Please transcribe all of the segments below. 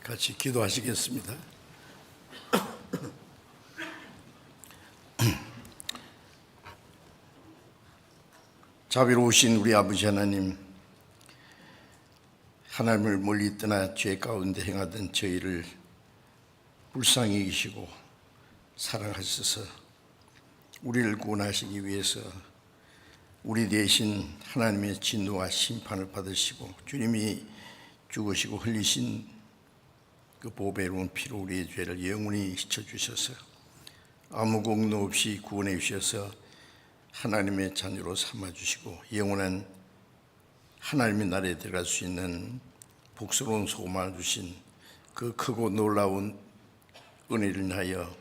같이 기도하시겠습니다. 자비로우신 우리 아버지 하나님, 하나님을 멀리 떠나 죄 가운데 행하던 저희를 불쌍히 여기시고 사랑하셔서 우리를 구원하시기 위해서 우리 대신 하나님의 진노와 심판을 받으시고 주님이 죽으시고 흘리신 그 보배로운 피로 우리의 죄를 영원히 씻어주셔서 아무 공로 없이 구원해 주셔서 하나님의 자녀로 삼아주시고 영원한 하나님의 나라에 들어갈 수 있는 복스러운 소망을 주신 그 크고 놀라운 은혜를 인하여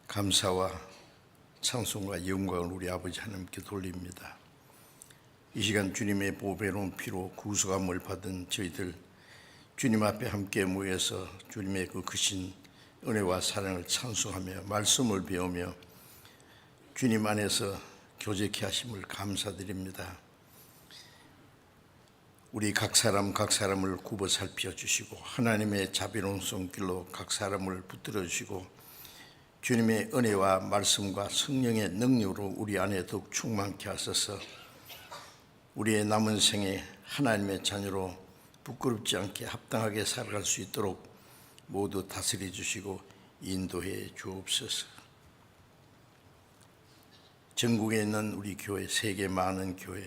감사와 찬송과 영광을 우리 아버지 하나님께 돌립니다. 이 시간 주님의 보배로운 피로 구속함을 받은 저희들 주님 앞에 함께 모여서 주님의 그 크신 은혜와 사랑을 찬송하며 말씀을 배우며 주님 안에서 교제케 하심을 감사드립니다. 우리 각 사람을 굽어 살펴 주시고 하나님의 자비로운 손길로 각 사람을 붙들어 주시고 주님의 은혜와 말씀과 성령의 능력으로 우리 안에 더욱 충만케 하소서. 우리의 남은 생에 하나님의 자녀로 부끄럽지 않게 합당하게 살아갈 수 있도록 모두 다스려 주시고 인도해 주옵소서. 전국에 있는 우리 교회, 세계 많은 교회,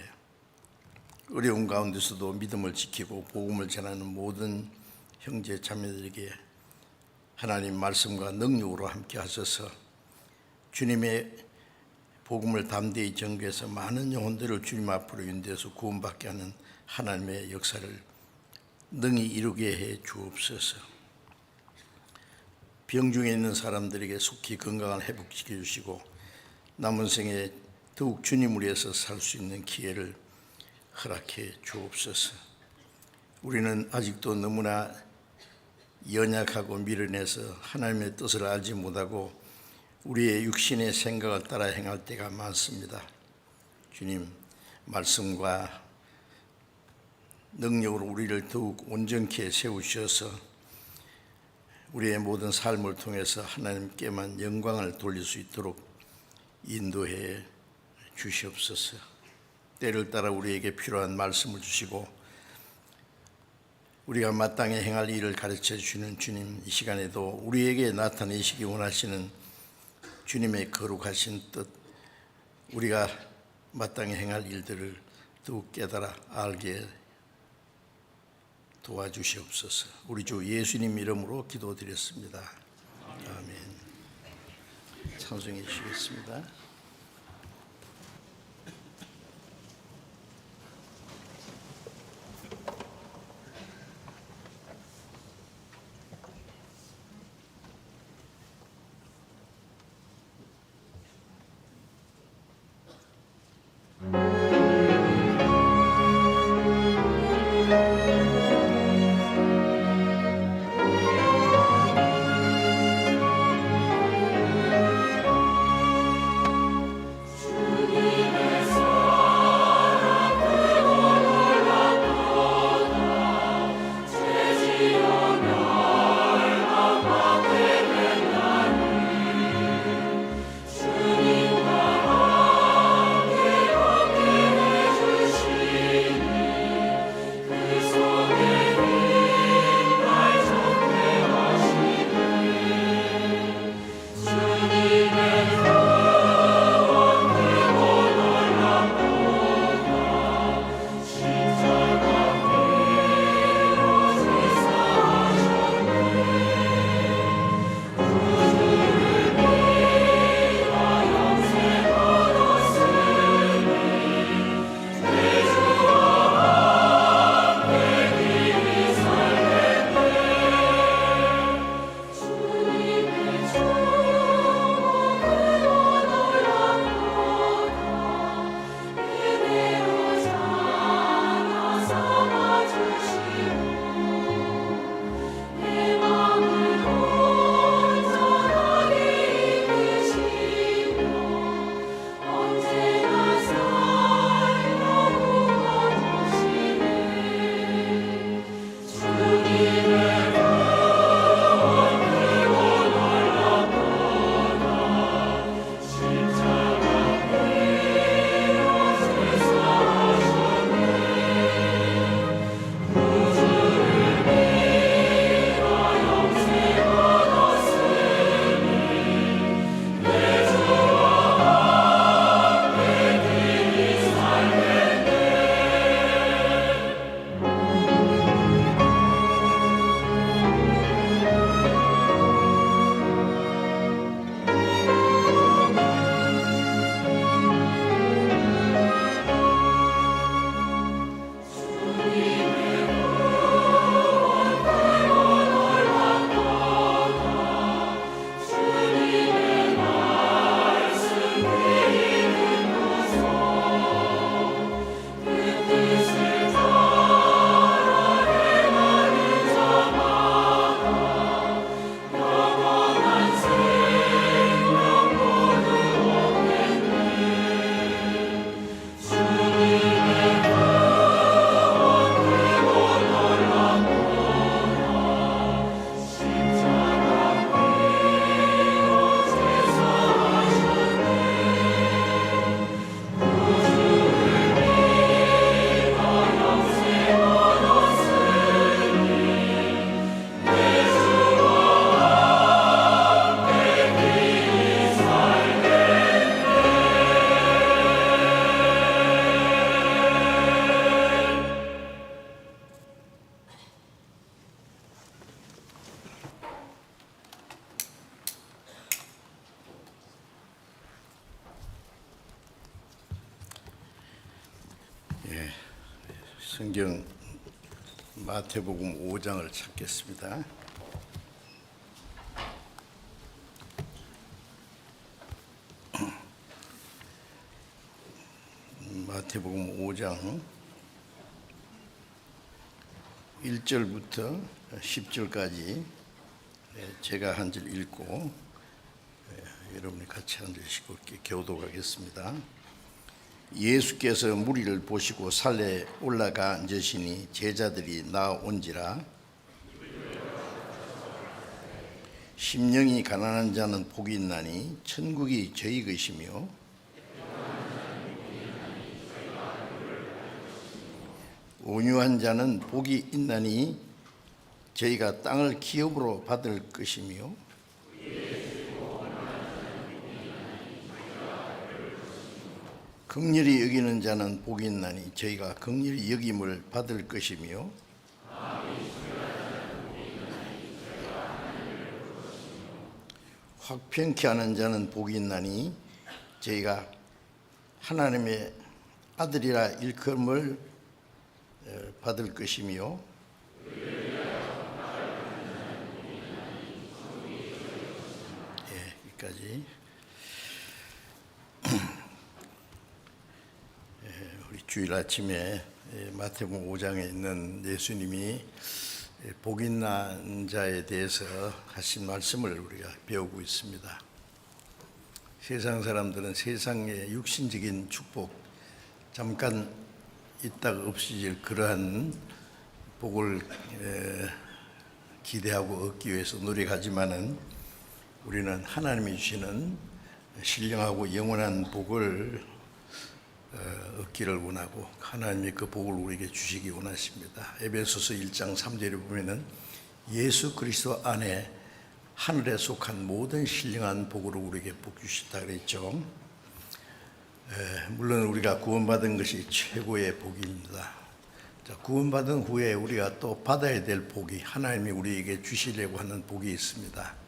어려운 가운데서도 믿음을 지키고 복음을 전하는 모든 형제 자매들에게 하나님 말씀과 능력으로 함께 하셔서 주님의 복음을 담대히 전개해서 많은 영혼들을 주님 앞으로 인도해서 구원받게 하는 하나님의 역사를 능히 이루게 해 주옵소서. 병중에 있는 사람들에게 속히 건강을 회복시켜 주시고 남은 생에 더욱 주님을 위해서 살 수 있는 기회를 허락해 주옵소서. 우리는 아직도 너무나 연약하고 미련해서 하나님의 뜻을 알지 못하고 우리의 육신의 생각을 따라 행할 때가 많습니다. 주님, 말씀과 능력으로 우리를 더욱 온전케 세우셔서 우리의 모든 삶을 통해서 하나님께만 영광을 돌릴 수 있도록 인도해 주시옵소서. 때를 따라 우리에게 필요한 말씀을 주시고 우리가 마땅히 행할 일을 가르쳐 주시는 주님, 이 시간에도 우리에게 나타내시기 원하시는 주님의 거룩하신 뜻, 우리가 마땅히 행할 일들을 더욱 깨달아 알게 도와주시옵소서. 우리 주 예수님 이름으로 기도드렸습니다. 아멘. 찬송해 주시겠습니다. 성경 마태복음 5장을 찾겠습니다. 마태복음 5장 1절부터 10절까지 제가 한 절 읽고 여러분이 같이 앉으시고 이렇게 교독하겠습니다. 예수께서 무리를 보시고 산에 올라가 앉으시니 제자들이 나온지라. 심령이 가난한 자는 복이 있나니 천국이 저희 것이며 온유한 자는 복이 있나니 저희가 땅을 기업으로 받을 것이며 긍휼히 여기는 자는 복이 있나니 저희가 긍휼히 여김을 받을 것이며 확평케 하는 자는 복이 있나니 저희가 하나님의 아들이라 일컬음을 받을 것이며 여기까지. 우리 주일 아침에 마태복음 5장에 있는 예수님이 복 있는 자에 대해서 하신 말씀을 우리가 배우고 있습니다. 세상 사람들은 세상의 육신적인 축복 잠깐 있다가 없어질 그러한 복을 기대하고 얻기 위해서 노력하지만은 우리는 하나님이 주시는 신령하고 영원한 복을 얻기를 원하고 하나님이 그 복을 우리에게 주시기 원하십니다. 에베소서 1장 3절에 보면은 예수 그리스도 안에 하늘에 속한 모든 신령한 복으로 우리에게 복 주시다 그랬죠. 물론 우리가 구원받은 것이 최고의 복입니다. 구원받은 후에 우리가 또 받아야 될 복이 하나님이 우리에게 주시려고 하는 복이 있습니다.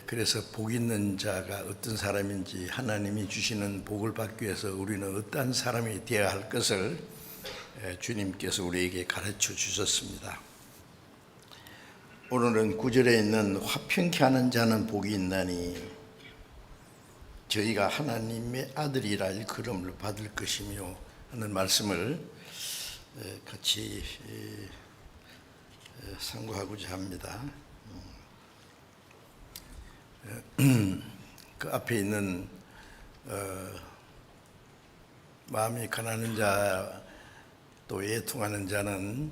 그래서 복 있는 자가 어떤 사람인지 하나님이 주시는 복을 받기 위해서 우리는 어떠한 사람이 되어야 할 것을 주님께서 우리에게 가르쳐 주셨습니다. 오늘은 9절에 있는 화평케 하는 자는 복이 있나니 저희가 하나님의 아들이라 일컬음을 받을 것이며 하는 말씀을 같이 상고하고자 합니다. 그 앞에 있는 마음이 가난한 자 또 애통하는 자는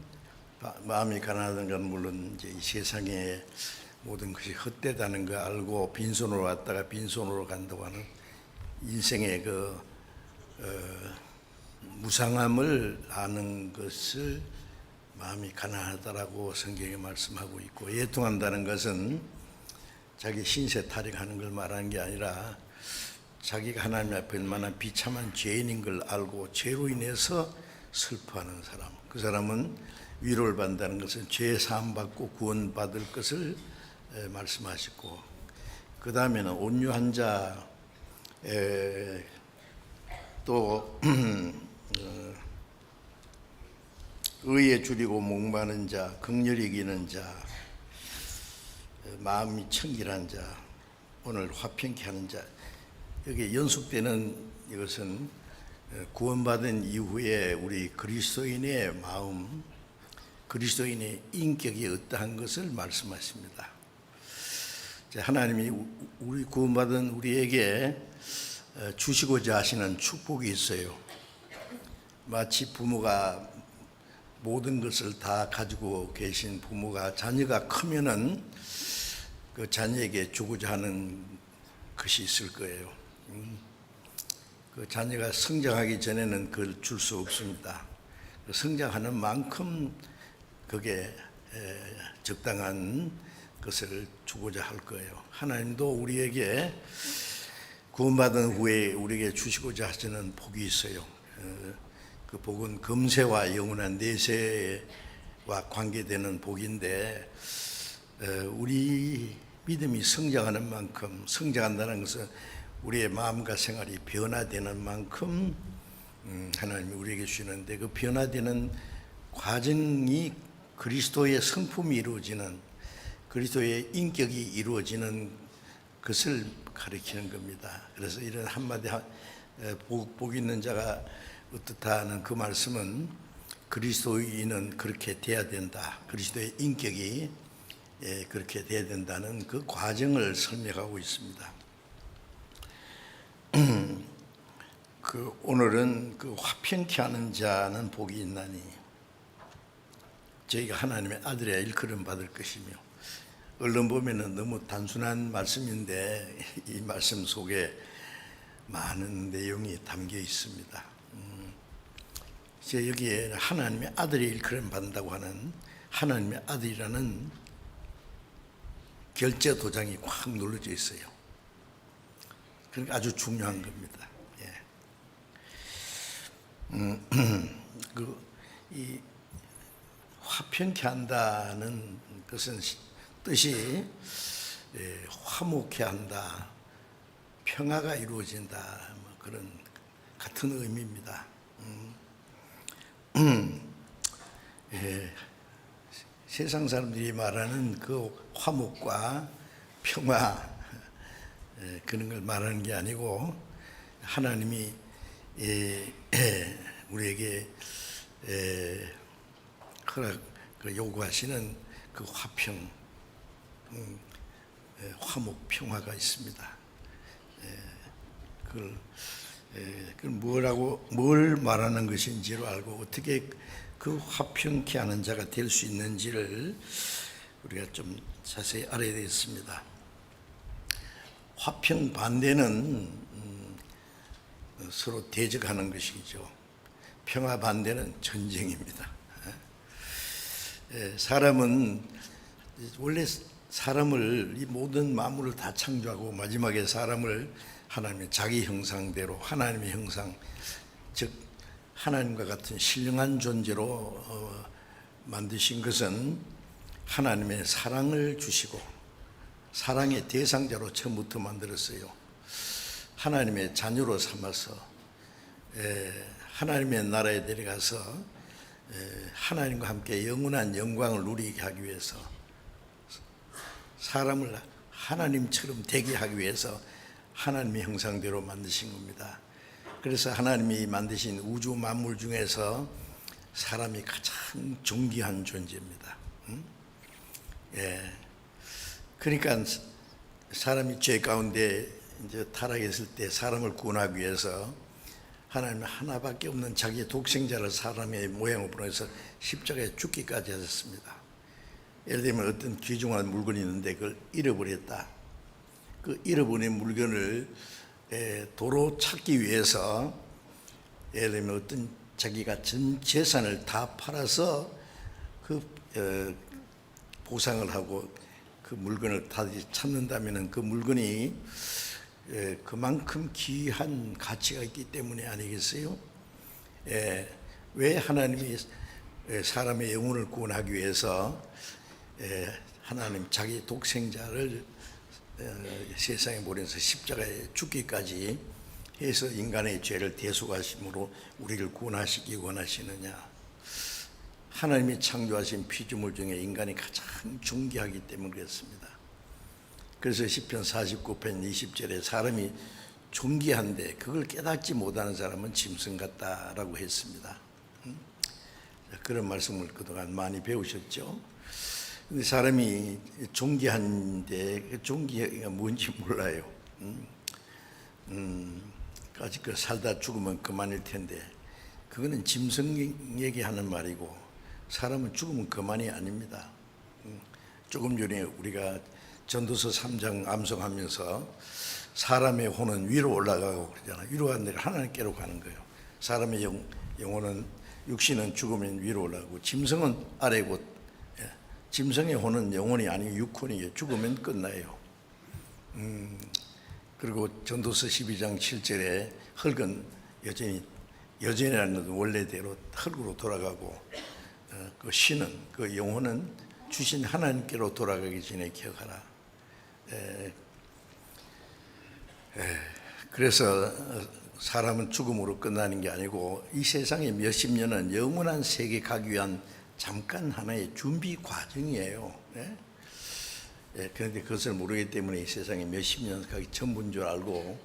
마음이 가난한 건 물론 이제 이 세상에 모든 것이 헛되다는 거 알고 빈손으로 왔다가 빈손으로 간다고 하는 인생의 그 무상함을 아는 것을 마음이 가난하다라고 성경에 말씀하고 있고, 애통한다는 것은 자기 신세 탈익하는 걸 말하는 게 아니라 자기가 하나님 앞에 얼마나 비참한 죄인인 걸 알고 죄로 인해서 슬퍼하는 사람, 그 사람은 위로를 받는다는 것은 죄 사함 받고 구원받을 것을 말씀하시고, 그 다음에는 온유한 자, 또 의에 줄이고 목마른 자, 긍휼히 여기는 자, 마음이 청결한 자, 오늘 화평케 하는 자. 여기 연속되는 이것은 구원받은 이후에 우리 그리스도인의 마음, 그리스도인의 인격이 어떠한 것을 말씀하십니다. 하나님이 우리 구원받은 우리에게 주시고자 하시는 축복이 있어요. 마치 부모가 모든 것을 다 가지고 계신 부모가 자녀가 크면은 그 자녀에게 주고자 하는 것이 있을 거예요. 그 자녀가 성장하기 전에는 그걸 줄 수 없습니다. 성장하는 만큼 그게 적당한 것을 주고자 할 거예요. 하나님도 우리에게 구원받은 후에 우리에게 주시고자 하시는 복이 있어요. 그 복은 금세와 영원한 내세와 관계되는 복인데, 우리 믿음이 성장하는 만큼, 성장한다는 것은 우리의 마음과 생활이 변화되는 만큼 하나님이 우리에게 주시는데 그 변화되는 과정이 그리스도의 성품이 이루어지는, 그리스도의 인격이 이루어지는 것을 가리키는 겁니다. 그래서 이런 한마디 복 있는 자가 어떻다는 그 말씀은 그리스도인은 그렇게 돼야 된다, 그리스도의 인격이 그렇게 돼야 된다는 그 과정을 설명하고 있습니다. 오늘은 그 화평케 하는 자는 복이 있나니 저희가 하나님의 아들이야 일컬음 받을 것이며, 얼른 보면은 너무 단순한 말씀인데 이 말씀 속에 많은 내용이 담겨 있습니다. 여기에 하나님의 아들이 일컬음 받는다고 하는 하나님의 아들이라는 결제 도장이 꽉 눌러져 있어요. 그러니까 아주 중요한 겁니다. 이 화평케 한다는 것은 뜻이 화목케 한다, 평화가 이루어진다, 그런 같은 의미입니다. 세상 사람들이 말하는 그 화목과 평화, 그런 걸 말하는 게 아니고 하나님이 우리에게 요구하시는 그 화평, 화목, 평화가 있습니다. 뭘 말하는 것인지를 알고 어떻게 그 화평케 하는 자가 될 수 있는지를 우리가 좀 자세히 알아야 되겠습니다. 화평 반대는 서로 대적하는 것이죠. 평화 반대는 전쟁입니다. 사람은 원래 사람을, 이 모든 만물을 다 창조하고 마지막에 사람을 하나님의 자기 형상대로, 하나님의 형상, 즉 하나님과 같은 신령한 존재로 만드신 것은 하나님의 사랑을 주시고 사랑의 대상자로 처음부터 만들었어요. 하나님의 자녀로 삼아서 하나님의 나라에 데려가서 하나님과 함께 영원한 영광을 누리게 하기 위해서, 사람을 하나님처럼 되게 하기 위해서 하나님의 형상대로 만드신 겁니다. 그래서 하나님이 만드신 우주 만물 중에서 사람이 가장 존귀한 존재입니다. 그러니까 사람이 죄 가운데 이제 타락했을 때 사람을 구원하기 위해서 하나님은 하나밖에 없는 자기의 독생자를 사람의 모양으로 보내서 십자가에 죽기까지 하셨습니다. 예를 들면 어떤 귀중한 물건이 있는데 그걸 잃어버렸다. 그 잃어버린 물건을 도로 찾기 위해서 예를 들면 어떤 자기가 전 재산을 다 팔아서 그 보상을 하고 그 물건을 다시 찾는다면 그 물건이 그만큼 귀한 가치가 있기 때문에 아니겠어요? 왜 하나님이 사람의 영혼을 구원하기 위해서 하나님 자기 독생자를 세상에 보내서 십자가에 죽기까지 해서 인간의 죄를 대속하심으로 우리를 구원하시기 원하시느냐? 하나님이 창조하신 피조물 중에 인간이 가장 존귀하기 때문에 그렇습니다. 그래서 시편 49편 20절에 사람이 존귀한데 그걸 깨닫지 못하는 사람은 짐승 같다라고 했습니다. 그런 말씀을 그동안 많이 배우셨죠? 근데 사람이 존귀한데 그 존귀가 뭔지 몰라요. 아직 그 살다 죽으면 그만일 텐데 그거는 짐승에게 하는 말이고 사람은 죽으면 그만이 아닙니다. 조금 전에 우리가 전도서 3장 암송하면서 사람의 혼은 위로 올라가고 그러잖아요. 위로 가는 데가 하나님께로 가는 거예요. 사람의 영혼은, 육신은 죽으면 위로 올라가고 짐승은 아래고, 짐승의 혼은 영혼이 아니고 육혼이에요. 죽으면 끝나요. 그리고 전도서 12장 7절에 흙은 여전이라는 원래대로 흙으로 돌아가고 그 신은, 그 영혼은 주신 하나님께로 돌아가기 전에 기억하라. 그래서 사람은 죽음으로 끝나는 게 아니고 이 세상에 몇십 년은 영원한 세계 가기 위한 잠깐 하나의 준비 과정이에요. 예? 예, 그런데 그것을 모르기 때문에 이 세상에 몇십 년 가기 전부인 줄 알고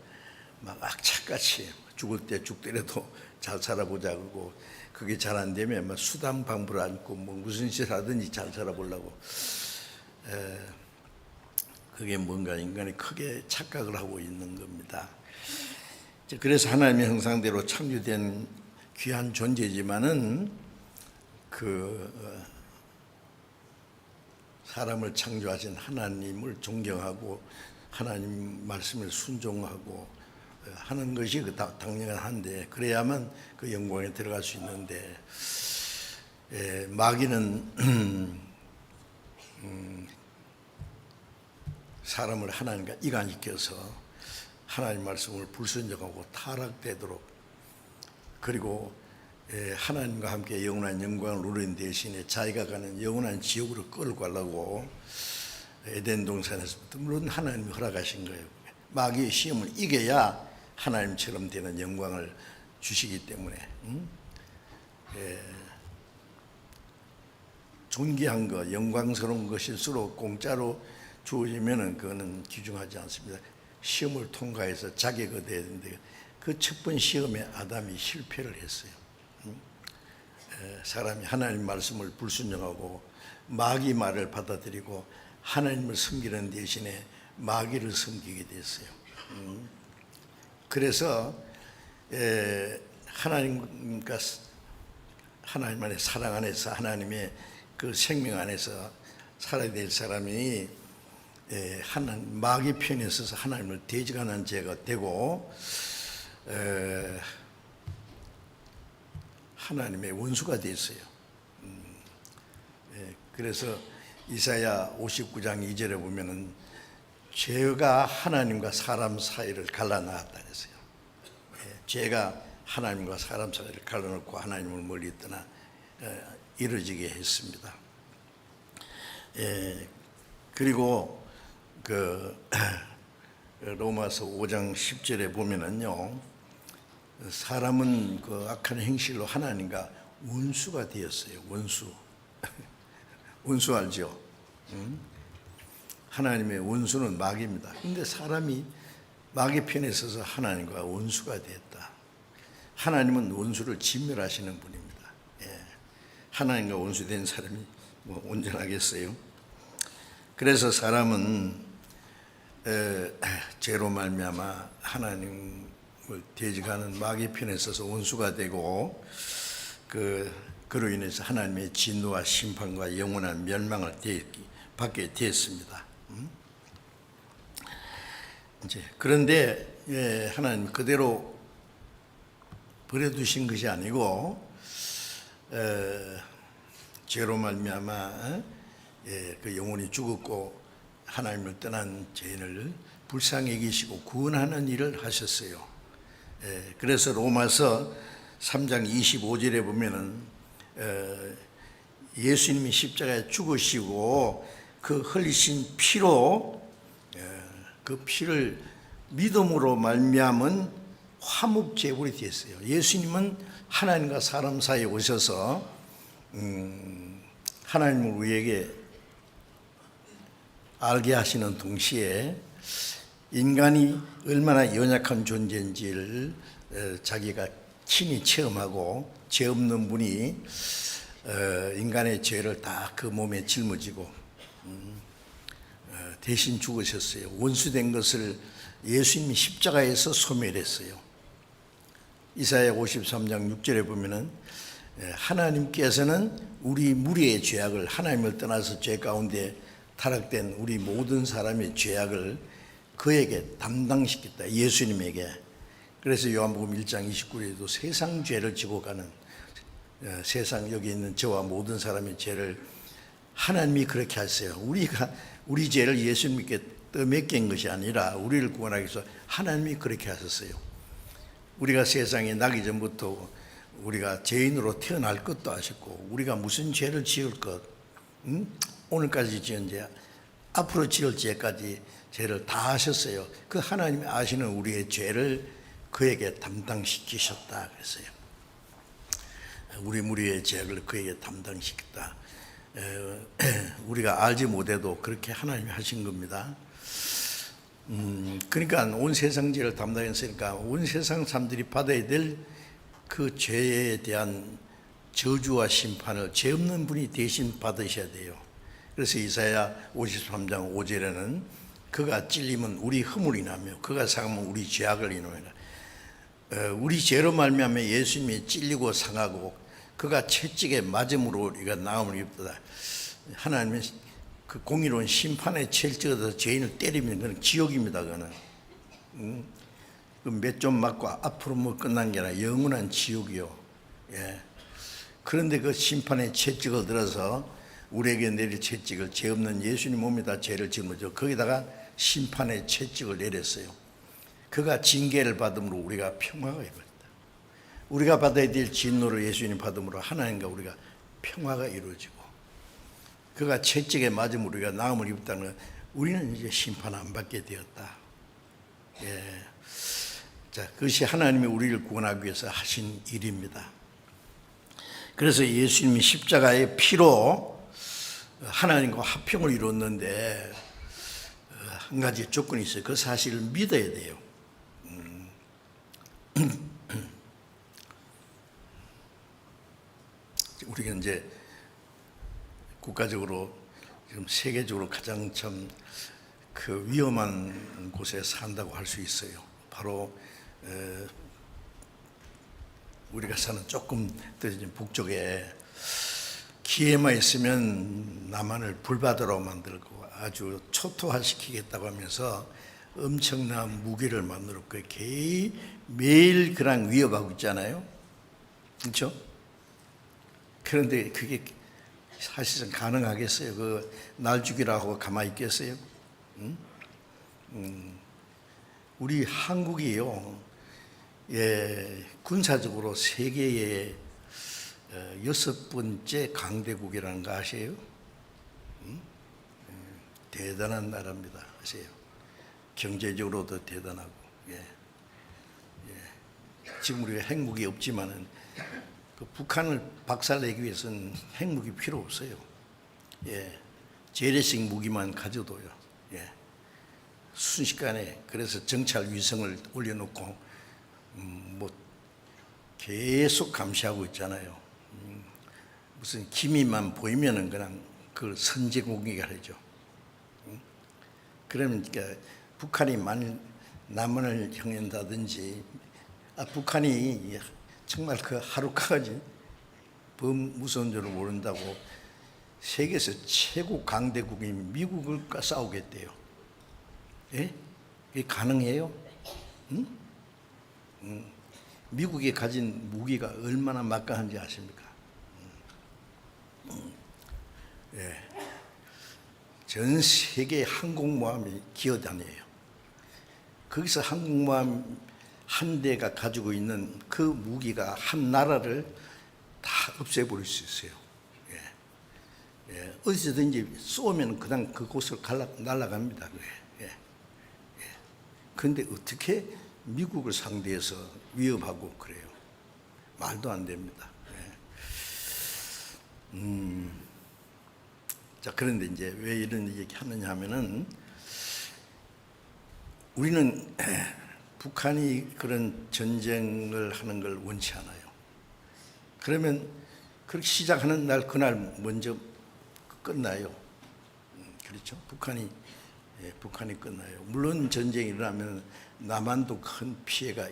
막 악착같이 죽을 때 죽더라도 잘 살아보자 그러고, 그게 잘 안 되면 막 수단방부를 안고 뭐 무슨 짓을 하든지 잘 살아보려고. 그게 뭔가 인간이 크게 착각을 하고 있는 겁니다. 그래서 하나님의 형상대로 창조된 귀한 존재지만은 사람을 창조하신 하나님을 존경하고 하나님 말씀을 순종하고 하는 것이 당연한데, 그래야만 그 영광에 들어갈 수 있는데, 마귀는 사람을 하나님과 이간시켜서 하나님 말씀을 불순종하고 타락되도록, 그리고 하나님과 함께 영원한 영광을 누리는 대신에 자기가 가는 영원한 지옥으로 끌고 가려고 에덴 동산에서부터, 물론 하나님이 허락하신 거예요. 마귀의 시험을 이겨야 하나님처럼 되는 영광을 주시기 때문에 존귀한 것, 영광스러운 것일수록 공짜로 주어지면은 그거는 귀중하지 않습니다. 시험을 통과해서 자격이 돼야 되는데, 그 첫 번 시험에 아담이 실패를 했어요. 사람이 하나님 말씀을 불순종하고 마귀 말을 받아들이고 하나님을 섬기는 대신에 마귀를 섬기게 됐어요. 그래서 하나님과 하나님 안에 사랑 안에서 하나님의 그 생명 안에서 살아야 될 사람이 마귀 편에 서서 하나님을 대적하는 죄가 되고 하나님의 원수가 됐어요. 그래서 이사야 59장 2절에 보면은 죄가 하나님과 사람 사이를 갈라놨다 그랬어요. 죄가 하나님과 사람 사이를 갈라놓고 하나님을 멀리 떠나 이루어지게 했습니다. 그리고 로마서 5장 10절에 보면은요, 사람은 그 악한 행실로 하나님과 원수가 되었어요. 원수. 원수 알죠? 하나님의 원수는 마귀입니다. 그런데 사람이 마귀 편에 서서 하나님과 원수가 되었다. 하나님은 원수를 진멸하시는 분입니다. 하나님과 원수된 사람이 뭐 온전하겠어요? 그래서 사람은 죄로 말미암아 하나님을 대적하는 마귀 편에 서서 원수가 되고, 그로 인해서 하나님의 진노와 심판과 영원한 멸망을 받게 되었습니다. 그런데 하나님 그대로 버려두신 것이 아니고, 죄로 말미암아 그 영혼이 죽었고 하나님을 떠난 죄인을 불쌍히 여기시고 구원하는 일을 하셨어요. 그래서 로마서 3장 25절에 보면은 예수님이 십자가에 죽으시고 그 흘리신 피로, 그 피를 믿음으로 말미암은 화목제물이 됐어요. 예수님은 하나님과 사람 사이에 오셔서 하나님을 우리에게 알게 하시는 동시에 인간이 얼마나 연약한 존재인지를 자기가 친히 체험하고, 죄 없는 분이 인간의 죄를 다 그 몸에 짊어지고 대신 죽으셨어요. 원수된 것을 예수님이 십자가에서 소멸했어요. 이사야 53장 6절에 보면은 하나님께서는 우리 무리의 죄악을, 하나님을 떠나서 죄 가운데 타락된 우리 모든 사람의 죄악을 그에게 담당시켰다. 예수님에게. 그래서 요한복음 1장 29절에도 세상 죄를 지고 가는, 세상 여기 있는 저와 모든 사람의 죄를 하나님이 그렇게 하세요. 우리 죄를 예수님께 떠맡긴 것이 아니라 우리를 구원하기 위해서 하나님이 그렇게 하셨어요. 우리가 세상에 나기 전부터 우리가 죄인으로 태어날 것도 아셨고, 우리가 무슨 죄를 지을 것, 오늘까지 지은 죄, 앞으로 지을 죄까지 죄를 다 하셨어요. 그 하나님이 아시는 우리의 죄를 그에게 담당시키셨다 그랬어요. 우리 무리의 죄악을 그에게 담당시켰다. 우리가 알지 못해도 그렇게 하나님이 하신 겁니다. 그러니까 온 세상 죄를 담당했으니까 온 세상 사람들이 받아야 될 그 죄에 대한 저주와 심판을 죄 없는 분이 대신 받으셔야 돼요. 그래서 이사야 53장 5절에는 그가 찔리면 우리 허물을 인하며 그가 상하면 우리 죄악을 인하며 우리 죄로 말미암아 예수님이 찔리고 상하고 그가 채찍에 맞음으로 우리가 나음을 입었다. 하나님은 그 공의로운 심판에 채찍에서 죄인을 때리면 그건 지옥입니다. 그거는 몇 점 맞고 앞으로 뭐 끝난 게 아니라 영원한 지옥이요. 예. 그런데 그 심판의 채찍을 들어서 우리에게 내릴 채찍을 죄 없는 예수님 몸에다 죄를 짊어져 거기다가 심판의 채찍을 내렸어요. 그가 징계를 받음으로 우리가 평화가 이루어졌다. 우리가 받아야 될 진노를 예수님 받음으로 하나님과 우리가 평화가 이루어지고 그가 채찍에 맞음으로 우리가 나음을 입었다는 건 우리는 이제 심판 안 받게 되었다. 예. 자, 그것이 하나님이 우리를 구원하기 위해서 하신 일입니다. 그래서 예수님이 십자가의 피로 하나님과 화평을 이뤘는데 한 가지 조건이 있어요. 그 사실을 믿어야 돼요. 우리가 이제 국가적으로 지금 세계적으로 가장 참 그 위험한 곳에 산다고 할 수 있어요. 바로 우리가 사는 조금 더 북쪽에 기회만 있으면 남한을 불바다로 만들고 아주 초토화시키겠다고 하면서 엄청난 무기를 만들었고 매일 그랑 위협하고 있잖아요. 그렇죠? 그런데 그게 사실상 가능하겠어요? 그 날 죽이라고 가만히 있겠어요? 우리 한국이요, 예, 군사적으로 세계의 6번째 강대국이라는 거 아세요? 대단한 나라입니다. 아세요? 경제적으로도 대단하고, 예. 예. 지금 우리가 핵무기 없지만은 그 북한을 박살내기 위해서는 핵무기 필요 없어요. 예. 재래식 무기만 가져도요. 예. 순식간에 그래서 정찰 위성을 올려놓고 뭐 계속 감시하고 있잖아요. 무슨 기미만 보이면은 그냥 그걸 선제 공격을 하죠. 그러니까 북한이 만일 남한을 향한다든지 북한이 정말 그 하루까지 무서운 줄 모른다고 세계에서 최고 강대국인 미국과 싸우겠대요. 예? 이게 가능해요? 응? 미국이 가진 무기가 얼마나 막강한지 아십니까? 예. 전 세계 항공모함이 기어다녀요. 거기서 항공모함 한 대가 가지고 있는 그 무기가 한 나라를 다 없애버릴 수 있어요. 예. 예. 어디서든지 쏘면 그냥 그곳을 날아갑니다. 예. 예. 그런데 어떻게 미국을 상대해서 위협하고 그래요? 말도 안 됩니다. 예. 자, 그런데 이제 왜 이런 얘기 하느냐 하면은 우리는 북한이 그런 전쟁을 하는 걸 원치 않아요. 그러면 그렇게 시작하는 날 그날 먼저 끝나요. 그렇죠? 북한이 끝나요. 물론 전쟁이 일어나면 남한도 큰 피해가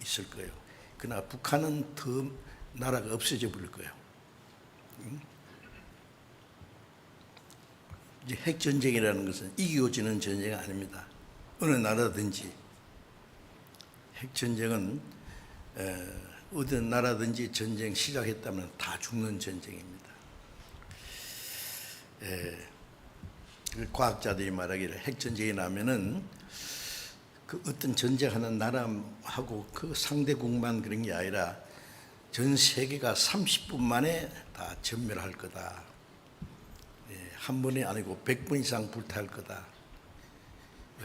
있을 거예요. 그러나 북한은 더 나라가 없어져 버릴 거예요. 이제 핵전쟁이라는 것은 이기고 지는 전쟁이 아닙니다. 어느 나라든지 핵전쟁은 어떤 나라든지 전쟁 시작했다면 다 죽는 전쟁입니다. 과학자들이 말하기를 핵전쟁이 나면은 그 어떤 전쟁하는 나라하고 그 상대국만 그런 게 아니라 전 세계가 30분 만에 다 전멸할 거다. 한 번이 아니고 100번 이상 불탈 거다.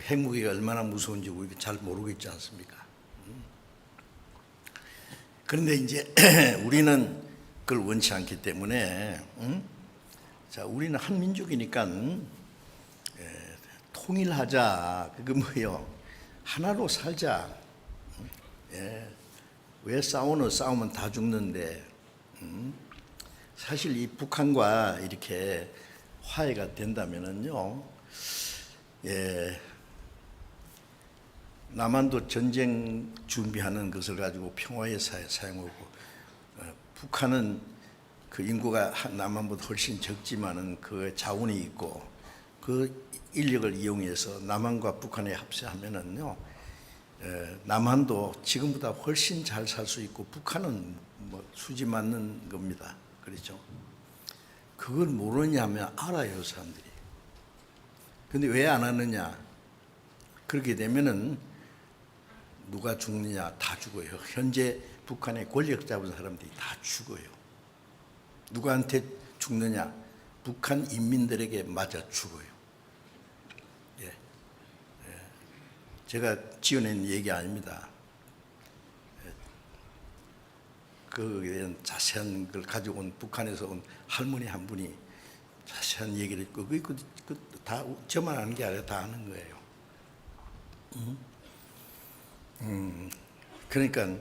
핵무기가 얼마나 무서운지 우리가 잘 모르겠지 않습니까? 그런데 이제 우리는 그걸 원치 않기 때문에, 자, 우리는 한민족이니까 통일하자. 그거 뭐예요? 하나로 살자. 왜 싸우면 다 죽는데. 사실 이 북한과 이렇게 화해가 된다면은요, 남한도 전쟁 준비하는 것을 가지고 평화에 사용하고, 북한은 그 인구가 남한보다 훨씬 적지만은 그 자원이 있고 그 인력을 이용해서 남한과 북한에 합세하면은요, 남한도 지금보다 훨씬 잘 살 수 있고 북한은 뭐 수지 맞는 겁니다. 그렇죠? 그걸 모르냐 하면 알아요, 사람들이. 근데 왜 안 하느냐? 그렇게 되면은 누가 죽느냐? 다 죽어요. 현재 북한의 권력 잡은 사람들이 다 죽어요. 누구한테 죽느냐? 북한 인민들에게 맞아 죽어요. 제가 지어낸 얘기 아닙니다. 그에 대한 자세한 걸 가지고 온 북한에서 온 할머니 한 분이 자세한 얘기를 했고, 다 저만 아는 게 아니라 다 아는 거예요. 그러니까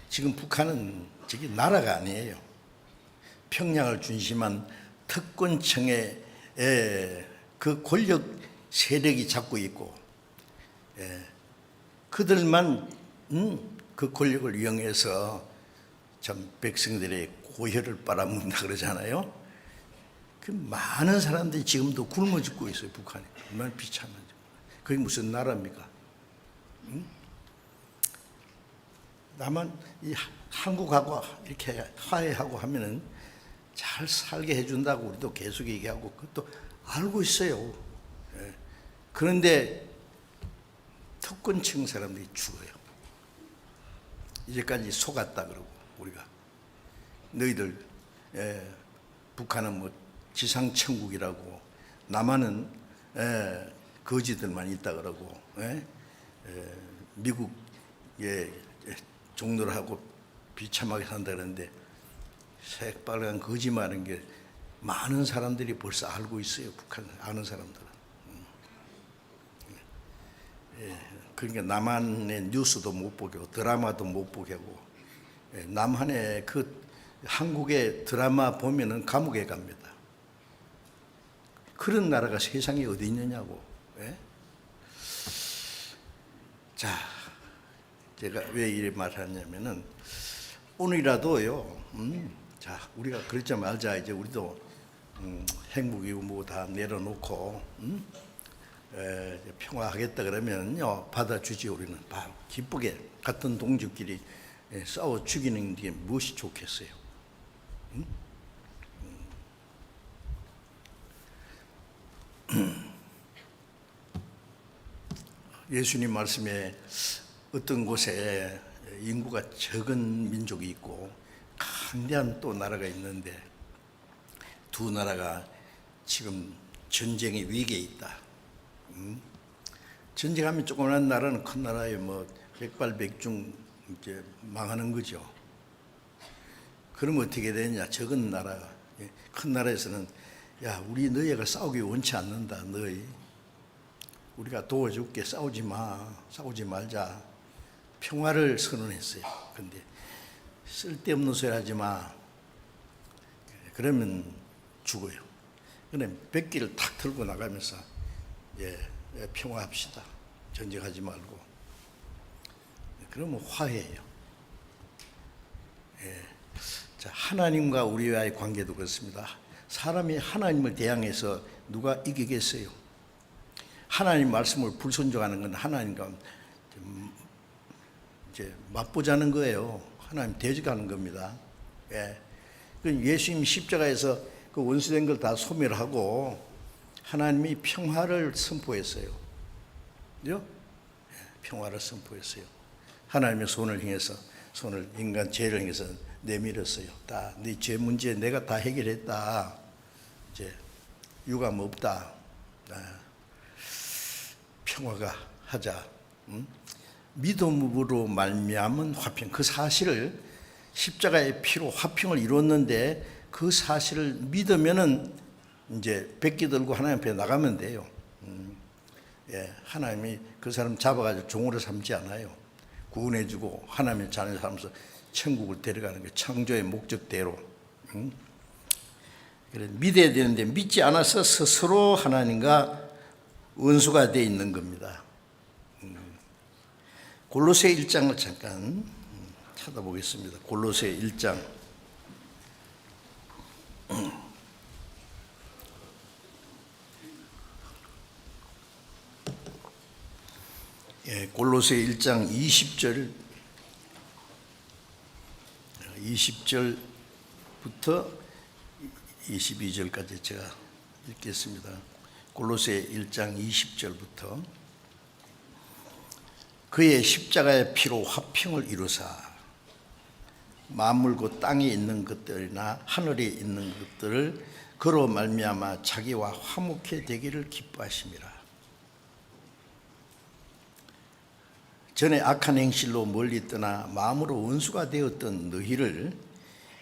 지금 북한은 저기 나라가 아니에요. 평양을 중심한 특권층의 그 권력 세력이 잡고 있고, 그들만 그 권력을 이용해서 참 백성들의 고혈을 빨아먹는다 그러잖아요. 그 많은 사람들이 지금도 굶어 죽고 있어요, 북한에. 얼마나 비참한지. 그게 무슨 나라입니까? 다만 이 한국하고 이렇게 화해하고 하면은 잘 살게 해준다고 우리도 계속 얘기하고 그것도 알고 있어요. 그런데 특권층 사람들이 죽어요. 이제까지 속았다 그러고 우리가 너희들 북한은 뭐 지상천국이라고, 남한은 거지들만 있다 그러고, 미국에 종로를 하고 비참하게 산다 그러는데 새빨간 거짓말인 게 많은 사람들이 벌써 알고 있어요. 북한 아는 사람들은. 그러니까 남한의 뉴스도 못 보게 하고 드라마도 못 보게 하고, 남한의 그 한국의 드라마 보면은 감옥에 갑니다. 그런 나라가 세상에 어디 있느냐고. 자, 제가 왜 이 말하냐면은 오늘이라도요. 자, 우리가 그러지 말자. 이제 우리도 핵무기고 뭐 다 내려놓고 평화하겠다 그러면요 받아주지. 우리는 기쁘게 같은 동족끼리 싸워 죽이는 게 무엇이 좋겠어요? 예수님 말씀에 어떤 곳에 인구가 적은 민족이 있고 강대한 또 나라가 있는데 두 나라가 지금 전쟁의 위기에 있다. 전쟁하면 조그마한 나라는 큰 나라에 뭐 백발백중 이제 망하는 거죠. 그러면 어떻게 되냐? 적은 나라가, 큰 나라에서는 야, 우리 너희가 싸우기 원치 않는다. 너희 우리가 도와줄게. 싸우지 마. 싸우지 말자. 평화를 선언했어요. 근데 쓸데없는 소리 하지 마. 그러면 죽어요. 그럼 백기를 탁 들고 나가면서 평화합시다. 전쟁하지 말고. 그러면 화해예요. 자, 하나님과 우리와의 관계도 그렇습니다. 사람이 하나님을 대항해서 누가 이기겠어요? 하나님 말씀을 불순종하는 건 하나님과 이제 맞보자는 거예요. 하나님 대적하는 겁니다. 예수님 십자가에서 그 원수된 걸 다 소멸하고 하나님이 평화를 선포했어요. 그죠? 평화를 선포했어요. 하나님의 손을 인간 죄를 행해서 내밀었어요. 다 네 죄 문제 내가 다 해결했다. 이제 유감 없다. 평화가 하자. 믿음으로 말미암은 화평. 그 사실을 십자가의 피로 화평을 이뤘는데 그 사실을 믿으면은 이제 백기 들고 하나님 앞에 나가면 돼요. 하나님이 그 사람 잡아가지고 종으로 삼지 않아요. 구원해주고 하나님의 자녀 삼아서 천국을 데려가는 게 창조의 목적대로. 그래 믿어야 되는데 믿지 않아서 스스로 하나님과 원수가 돼 있는 겁니다. 골로새 1장을 잠깐 찾아보겠습니다. 골로새 1장. 골로새 1장 20절부터 22절까지 제가 읽겠습니다. 골로새 1장 20절부터 그의 십자가의 피로 화평을 이루사 만물 곧 땅에 있는 것들이나 하늘에 있는 것들을 그로 말미암아 자기와 화목해 되기를 기뻐하심이라. 전에 악한 행실로 멀리 떠나 마음으로 원수가 되었던 너희를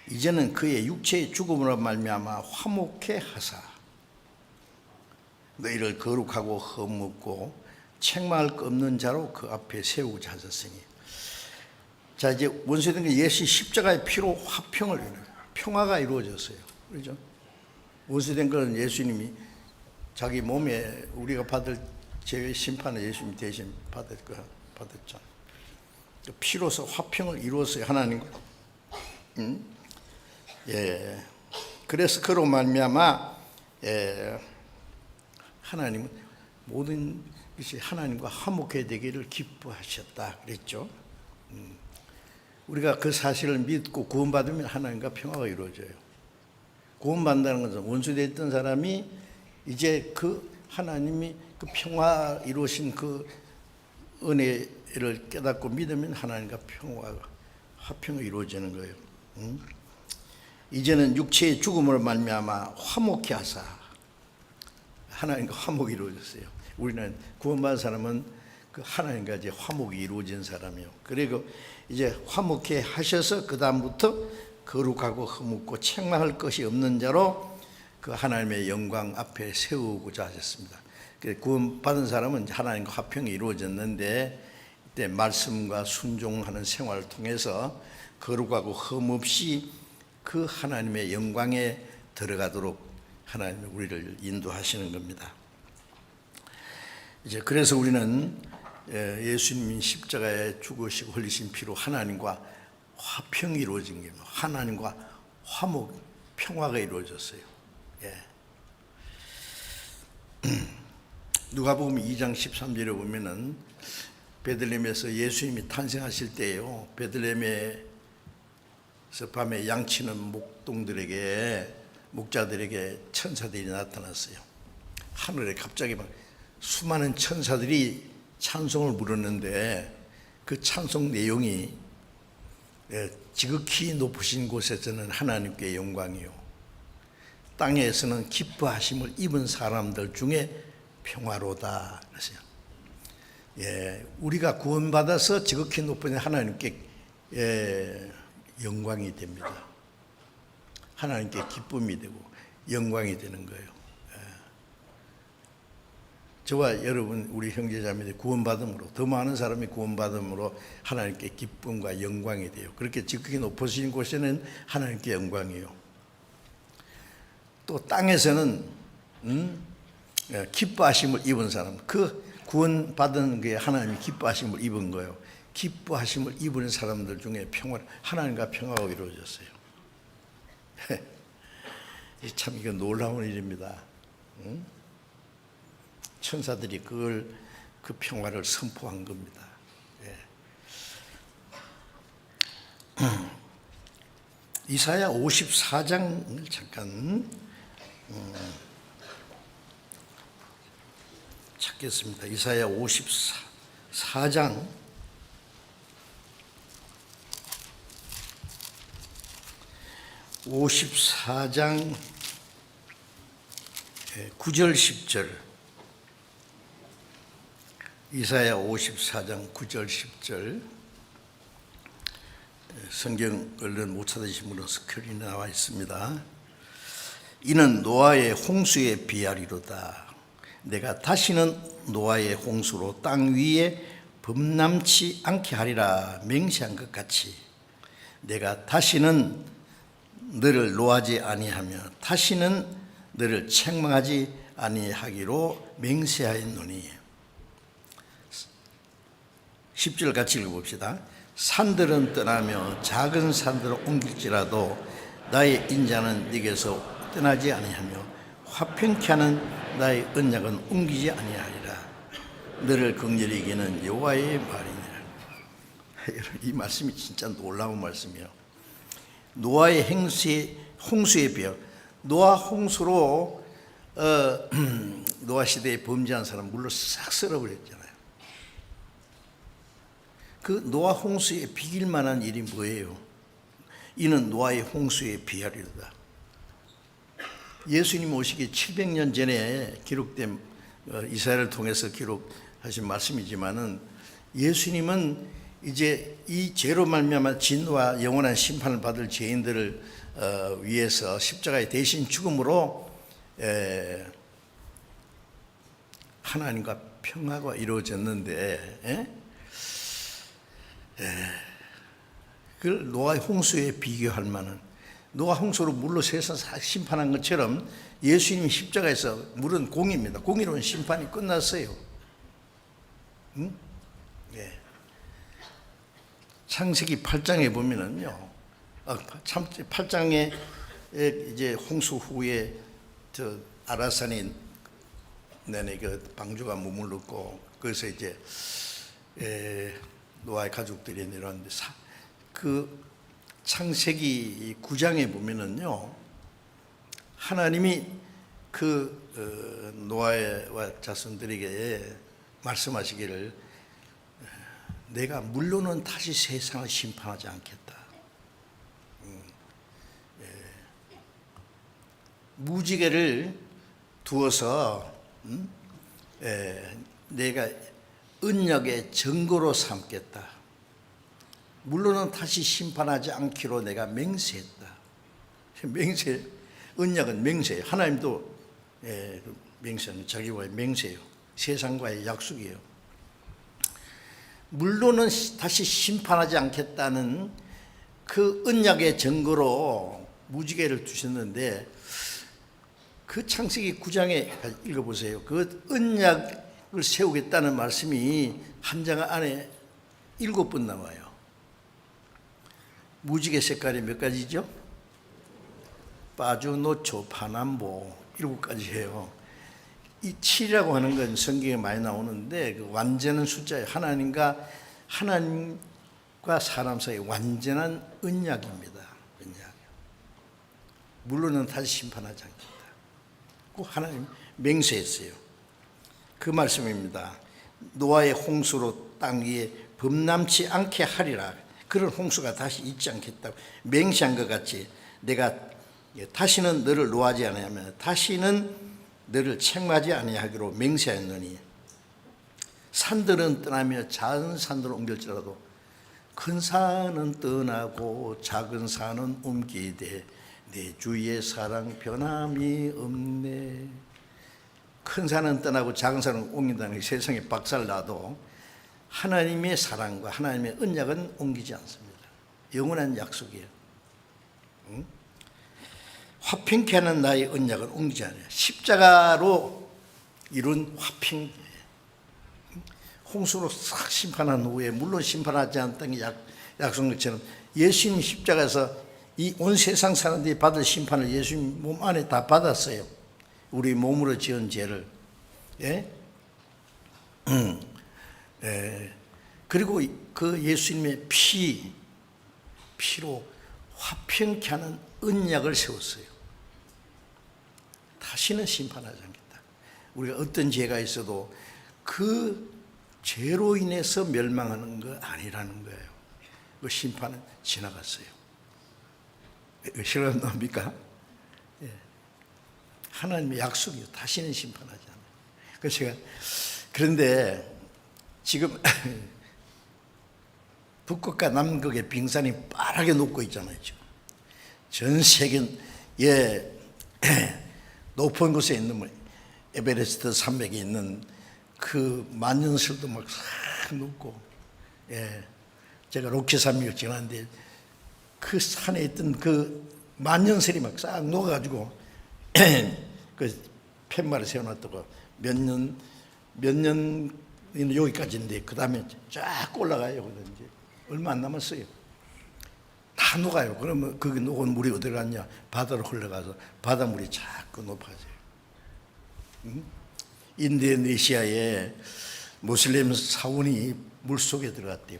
이제는 그의 육체의 죽음으로 말미암아 화목해 하사 너희를 거룩하고 흠없고 책망할 것 없는 자로 그 앞에 세우고자 하셨으니. 자, 이제 원수된 게 예수 십자가의 피로 화평을 이루어요. 평화가 이루어졌어요. 그렇죠? 원수된 것은 예수님이 자기 몸에 우리가 받을 죄의 심판을 예수님이 대신 받았죠. 피로서 화평을 이루었어요. 하나님과. 그래서 그로 말미암아 하나님은 모든 것이 하나님과 화목해 되기를 기뻐하셨다 그랬죠. 우리가 그 사실을 믿고 구원받으면 하나님과 평화가 이루어져요. 구원받는다는 것은 원수됐던 사람이 이제 그 하나님이 그 평화 이루신 그 은혜를 깨닫고 믿으면 하나님과 평화가 화평이 이루어지는 거예요. 이제는 육체의 죽음으로 말미암아 화목케 하사 하나님과 화목이 이루어졌어요. 우리는 구원받은 사람은 그 하나님과 이제 화목이 이루어진 사람이요. 그리고 이제 화목케 하셔서 그 다음부터 거룩하고 흠없고 책망할 것이 없는 자로 그 하나님의 영광 앞에 세우고자 하셨습니다. 구원받은 사람은 하나님과 화평이 이루어졌는데 이때 말씀과 순종하는 생활을 통해서 거룩하고 흠없이 그 하나님의 영광에 들어가도록 하나님이 우리를 인도하시는 겁니다. 이제 그래서 우리는 예수님이 십자가에 죽으시고 흘리신 피로 하나님과 화평이 이루어진 겁니다. 하나님과 화목, 평화가 이루어졌어요. 누가복음 2장 13절에 보면은 베들레헴에서 예수님이 탄생하실 때예요. 베들레헴에서 밤에 양치는 목자들에게 천사들이 나타났어요. 하늘에 갑자기 막 수많은 천사들이 찬송을 부르는데 그 찬송 내용이 지극히 높으신 곳에서는 하나님께 영광이요 땅에서는 기뻐하심을 입은 사람들 중에 평화로다 그랬어요. 우리가 구원받아서 지극히 높은 하나님께 영광이 됩니다. 하나님께 기쁨이 되고 영광이 되는 거예요. 저와 여러분 우리 형제자매들이 구원받음으로 더 많은 사람이 구원받음으로 하나님께 기쁨과 영광이 돼요. 그렇게 지극히 높으신 곳에는 하나님께 영광이요. 또 땅에서는 기뻐하심을 입은 사람, 그 구원받은 게 하나님이 기뻐하심을 입은 거예요. 기뻐하심을 입은 사람들 중에 하나님과 평화가 이루어졌어요. 참 이거 놀라운 일입니다. 천사들이 그 평화를 선포한 겁니다. 이사야 54장을 잠깐 찾겠습니다. 이사야 54장 9절 10절 이사야 54장 9절 10절 성경 얼른 못 찾으신 분은 스크린에 나와 있습니다. 이는 노아의 홍수에 비하리로다. 내가 다시는 노아의 홍수로 땅 위에 범람치 않게 하리라 맹세한 것 같이 내가 다시는 너를 노하지 아니하며 다시는 너를 책망하지 아니하기로 맹세하였노니. 10절 같이 읽어봅시다. 산들은 떠나며 작은 산들을 옮길지라도 나의 인자는 네게서 떠나지 아니하며 화평케 하는 나의 언약은 옮기지 아니하리라. 너를 긍휼히 여기는 여호와의 말이니라. 이 말씀이 진짜 놀라운 말씀이에요. 노아의 홍수에 비하여 노아 홍수로 노아 시대에 범죄한 사람 물로 싹 쓸어버렸잖아요. 그 노아 홍수에 비길 만한 일이 뭐예요? 이는 노아의 홍수에 비하리로다. 예수님 오시기 700년 전에 기록된 이사야를 통해서 기록하신 말씀이지만은 예수님은 이제 이 죄로 말미암아 진노와 영원한 심판을 받을 죄인들을 위해서 십자가에 대신 죽음으로 하나님과 평화가 이루어졌는데 그걸 노아의 홍수에 비교할 만한, 노아 홍수로 물로 세상 심판한 것처럼 예수님이 십자가에서, 물은 공의입니다. 공의로운 심판이 끝났어요. 응? 예. 창세기 8장에 보면은요, 8장에 이제 홍수 후에 저 아라산이 내내 그 방주가 머물렀고, 그래서 이제 노아의 가족들이 내려왔는데, 그 창세기 9장에 보면은요, 하나님이 그 노아와 자손들에게 말씀하시기를 내가 물로는 다시 세상을 심판하지 않겠다. 무지개를 두어서 내가 언약의 증거로 삼겠다. 물로는 다시 심판하지 않기로 내가 맹세했다. 맹세, 언약은 맹세예요. 하나님도 맹세는 자기와의 맹세예요. 세상과의 약속이에요. 물로는 다시 심판하지 않겠다는 그 언약의 증거로 무지개를 두셨는데, 그 창세기 9장에 읽어보세요. 그 언약을 세우겠다는 말씀이 한 장 안에 7번 나와요. 무지개 색깔이 몇 가지죠? 빠주노초, 파남보 7가지예요. 이 7이라고 하는 건 성경에 많이 나오는데 그 완전한 숫자예요. 하나님과 사람 사이의 완전한 언약입니다. 언약. 물론은 다시 심판하지 않겠다. 꼭 하나님 맹세했어요. 그 말씀입니다. 노아의 홍수로 땅 위에 범람치 않게 하리라. 그런 홍수가 다시 있지 않겠다고 맹세한 것 같이 내가 다시는 너를 노하지 아니하며 다시는 너를 책망하지 아니하기로 맹세하였노니. 산들은 떠나며 작은 산들을 옮길지라도 큰 산은 떠나고 작은 산은 옮기되 내 주의 사랑 변함이 없네. 큰 산은 떠나고 작은 산은 옮긴다는 게 세상에 박살나도 하나님의 사랑과 하나님의 언약은 옮기지 않습니다. 영원한 약속이에요. 응? 화평케 하는 나의 언약은 옮기지 않아요. 십자가로 이룬 화평, 홍수로 싹 심판한 후에 물론 심판하지 않았던 약속처럼 예수님 십자가에서 이 온 세상 사람들이 받을 심판을 예수님 몸 안에 다 받았어요. 우리 몸으로 지은 죄를. 예? 그리고 그 예수님의 피로 화평케 하는 언약을 세웠어요. 다시는 심판하지 않겠다. 우리가 어떤 죄가 있어도 그 죄로 인해서 멸망하는 거 아니라는 거예요. 그 심판은 지나갔어요. 실감납니까? 예. 하나님의 약속이요. 다시는 심판하지 않아요. 그래서 제가 그런데 지금 북극과 남극의 빙산이 빠르게 녹고 있잖아요. 지금 전 세계의 높은 곳에 있는 뭐 에베레스트 산맥에 있는 그 만년설도 막 싹 녹고, 제가 로키 산맥을 지나는데 그 산에 있던 그 만년설이 막 싹 녹아가지고 그 팻말을 세워놨다고 몇 년 여기까지인데 그 다음에 쫙 올라가요. 그런지 얼마 안 남았어요. 다 녹아요. 그러면 거기 녹은 물이 어디로 갔냐? 바다로 흘러가서 바닷물이 자꾸 높아져요. 인도네시아에 모슬렘 사원이 물속에 들어갔대요.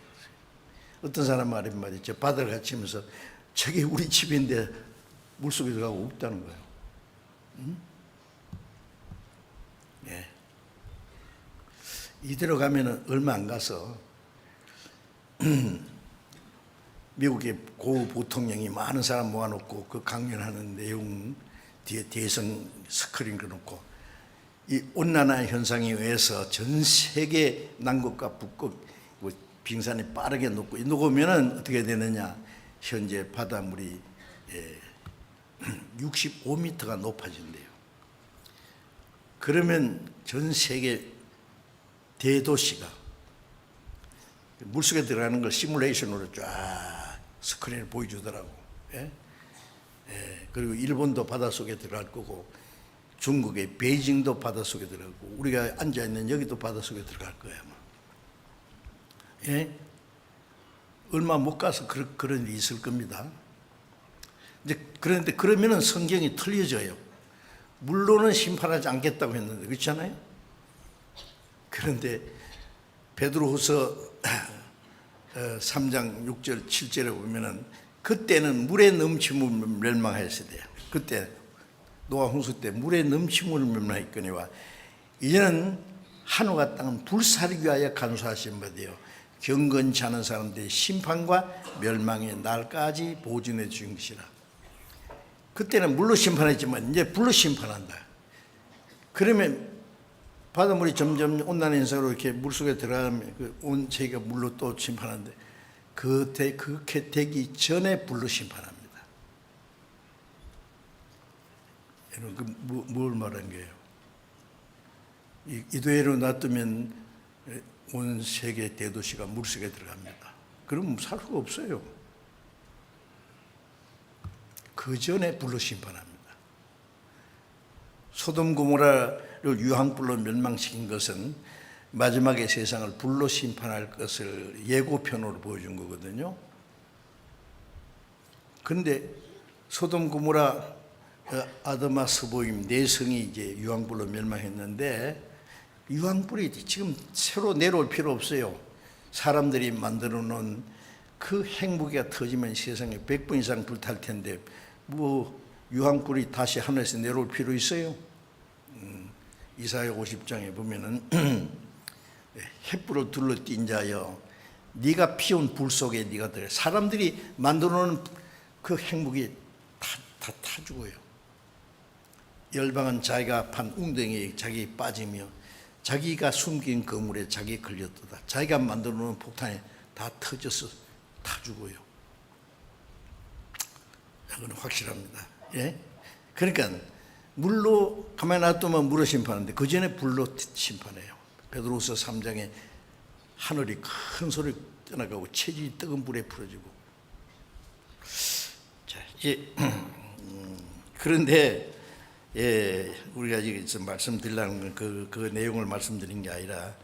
어떤 사람 말이죠. 바다를 갇히면서 저게 우리 집인데 물속에 들어가고 없다는 거예요. 이대로 가면 얼마 안 가서 미국의 고 부통령이 많은 사람 모아놓고 그 강연하는 내용 뒤에 대성 스크린 그려놓고 이 온난화 현상에 의해서 전 세계 남극과 북극 빙산이 빠르게 녹으면 어떻게 되느냐? 현재 바닷물이 65m가 높아진대요. 그러면 전 세계 대도시가 물속에 들어가는 걸 시뮬레이션으로 쫙 스크린을 보여주더라고. 그리고 일본도 바닷속에 들어갈 거고 중국의 베이징도 바닷속에 들어가고 우리가 앉아있는 여기도 바닷속에 들어갈 거야. 얼마 못 가서 그런 일이 있을 겁니다. 이제 그런데 그러면은 성경이 틀려져요. 물로는 심판하지 않겠다고 했는데 그렇잖아요. 그런데 베드로후서 3장 6절 7절에 보면은 그때는 물에 넘침을 멸망하였어야 돼요. 그때 노아 홍수 때 물에 넘침을 멸망했거니와 이제는 하늘과 땅은 불사르기 위하여 간수하신 바되요 경건치 않은 사람들의 심판과 멸망의 날까지 보증해 주신 것이라. 그때는 물로 심판했지만 이제 불로 심판한다. 그러면 바닷물이 점점 온난화 현상으로 이렇게 물속에 들어가면 그 온 세계가 물로 또 심판하는데 그렇게 되기 전에 불로 심판합니다. 여러분 뭘 말한 거예요? 이대로 놔두면 온 세계 대도시가 물속에 들어갑니다. 그럼 살 수가 없어요. 그 전에 불로 심판합니다. 소돔 고모라를 유황불로 멸망시킨 것은 마지막에 세상을 불로 심판할 것을 예고편으로 보여준 거거든요. 그런데 소돔 고모라 아드마 스보임 네 성이 이제 유황불로 멸망했는데 유황불이 지금 새로 내려올 필요 없어요. 사람들이 만들어 놓은 그 핵무기가 터지면 세상에 100번 이상 불탈 텐데 뭐 유황불이 다시 하늘에서 내려올 필요 있어요? 이사야 50장에 보면은 햇불을 둘러띈 자여 네가 피운 불 속에 네가 들어. 사람들이 만들어 놓은 그 핵무기 다 죽어요. 열방은 자기가 판 웅덩이에 자기 빠지며 자기가 숨긴 거물에 자기 걸렸도다. 자기가 만들어 놓은 폭탄에 다 터져서 다 죽어요. 이건 확실합니다. 그러니까 물로 가만히 놔두면 물로 심판하는데 그 전에 불로 심판해요. 베드로후서 3장에 하늘이 큰 소리 떠나가고 체질이 뜨거운 불에 풀어지고. 자, 그런데 우리가 지금 말씀드리려는 건 그 내용을 말씀드린 게 아니라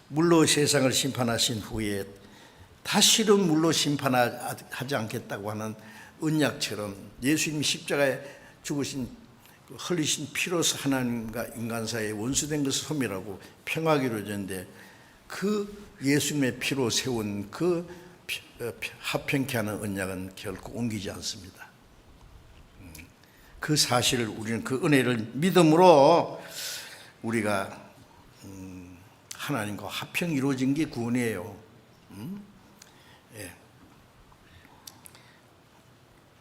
물로 세상을 심판하신 후에 다시는 물로 심판하지 않겠다고 하는 언약처럼 예수님이 십자가에 죽으신 흘리신 피로서 하나님과 인간 사이에 원수된 것을 소멸하고 평화가 이루어졌는데 그 예수님의 피로 세운 그 합평케 하는 언약은 결코 옮기지 않습니다. 그 사실을 우리는 그 은혜를 믿음으로 우리가 하나님과 합평이 이루어진 게 구원이에요.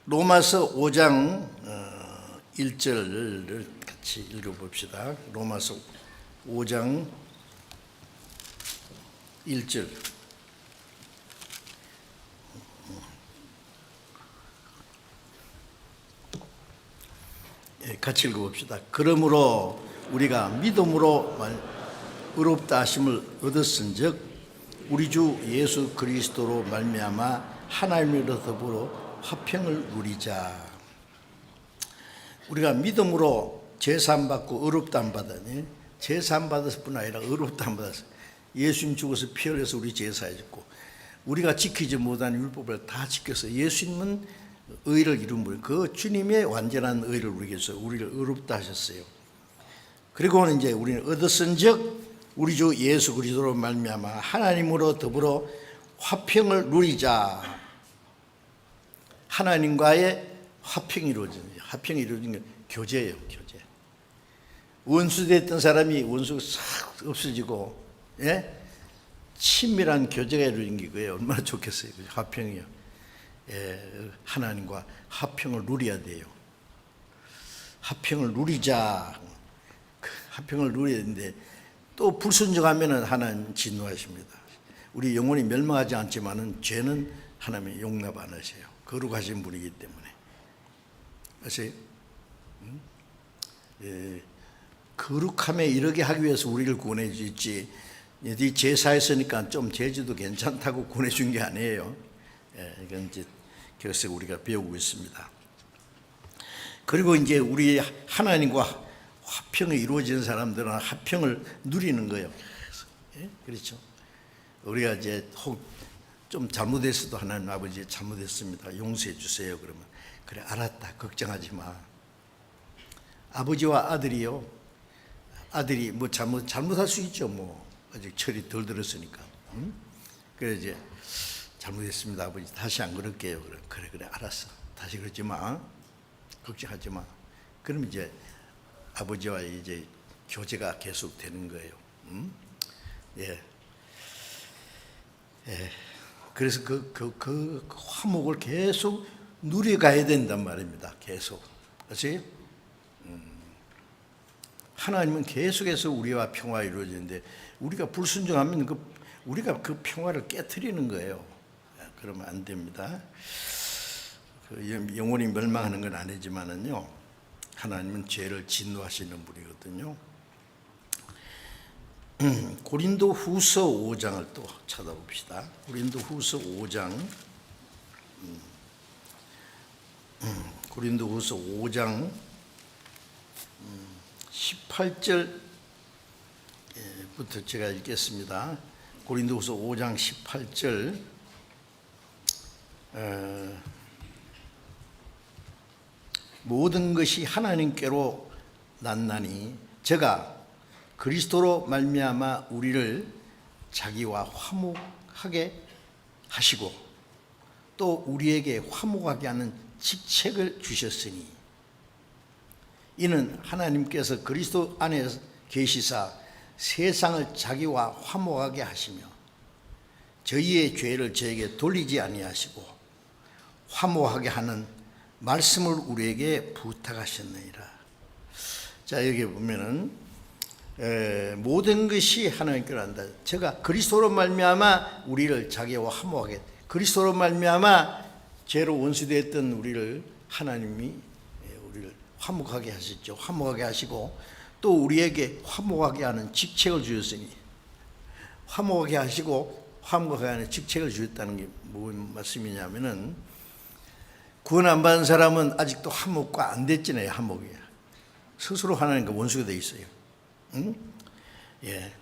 로마서 5장 1절을 같이 읽어봅시다. 로마서 5장 1절 같이 읽어봅시다. 그러므로 우리가 믿음으로 의롭다 하심을 얻었은즉 우리 주 예수 그리스도로 말미암아 하나님으로 더불어 화평을 누리자. 우리가 믿음으로 제사함 받고 의롭다함 받았니? 제사함 받았을 뿐 아니라 의롭다함 받았어. 예수님 죽어서 피 흘려서 우리 제사해줬고, 우리가 지키지 못한 율법을 다 지켜서 예수님은 의를 이룬 분, 그 주님의 완전한 의를 우리에게서 우리를 의롭다 하셨어요. 그리고는 이제 우리는 얻었은즉 우리 주 예수 그리스도로 말미암아 하나님으로 더불어 화평을 누리자. 하나님과의 화평이 이루어지는, 화평이 이루어진 게 교제예요, 교제. 원수됐던 사람이 원수가 싹 없어지고, 예? 친밀한 교제가 이루어진 게 그거예요. 얼마나 좋겠어요, 화평이요. 예, 하나님과 화평을 누려야 돼요. 화평을 누리자. 화평을 누려야 되는데 또 불순종하면은 하나님 진노하십니다. 우리 영혼이 멸망하지 않지만은 죄는 하나님이 용납 안 하세요. 거룩하신 분이기 때문에. 아세요? 예, 거룩함에 이르게 하기 위해서 우리를 구원해 주지, 네 제사했으니까 좀 제주도 괜찮다고 구원해 준 게 아니에요. 예, 이건 이제 그래서 우리가 배우고 있습니다. 그리고 이제 우리 하나님과 화평이 이루어지는 사람들은 화평을 누리는 거예요. 예? 그렇죠. 우리가 이제 좀 잘못했어도 하나님 아버지 잘못했습니다. 용서해 주세요. 그러면 그래 알았다. 걱정하지 마. 아버지와 아들이요. 아들이 뭐 잘못할 수 있죠. 뭐 아직 철이 덜 들었으니까. 그래 이제 잘못했습니다. 아버지 다시 안 그럴게요. 그래 알았어. 다시 그러지 마. 걱정하지 마. 그럼 이제 아버지와 이제 교제가 계속 되는 거예요. 예. 예. 그래서 그 화목을 계속 누려가야 된단 말입니다. 계속. 아세요? 하나님은 계속해서 우리와 평화 이루어지는데 우리가 불순종하면 우리가 그 평화를 깨트리는 거예요. 그러면 안 됩니다. 영혼이 멸망하는 건 아니지만은요, 하나님은 죄를 진노하시는 분이거든요. 고린도 후서 5장을 또 찾아봅시다. 고린도 후서 5장, 고린도 후서 5장 18절부터 제가 읽겠습니다. 고린도 후서 5장 18절. 모든 것이 하나님께로 났나니 제가 그리스도로 말미암아 우리를 자기와 화목하게 하시고 또 우리에게 화목하게 하는 직책을 주셨으니 이는 하나님께서 그리스도 안에 계시사 세상을 자기와 화목하게 하시며 저희의 죄를 저에게 돌리지 아니하시고 화목하게 하는 말씀을 우리에게 부탁하셨느니라. 자, 여기 보면은 모든 것이 하나님께로 한다. 제가 그리스도로 말미암아 우리를 자기와 화목하게, 그리스도로 말미암아 죄로 원수되었던 우리를 하나님이 우리를 화목하게 하셨죠. 화목하게 하시고 또 우리에게 화목하게 하는 직책을 주셨으니, 화목하게 하시고 화목하게 하는 직책을 주셨다는 게 무슨 말씀이냐면은, 구원 안 받은 사람은 아직도 화목과 안 됐잖아요. 화목이 스스로 하나님과 원수가 돼 있어요. 응? 예.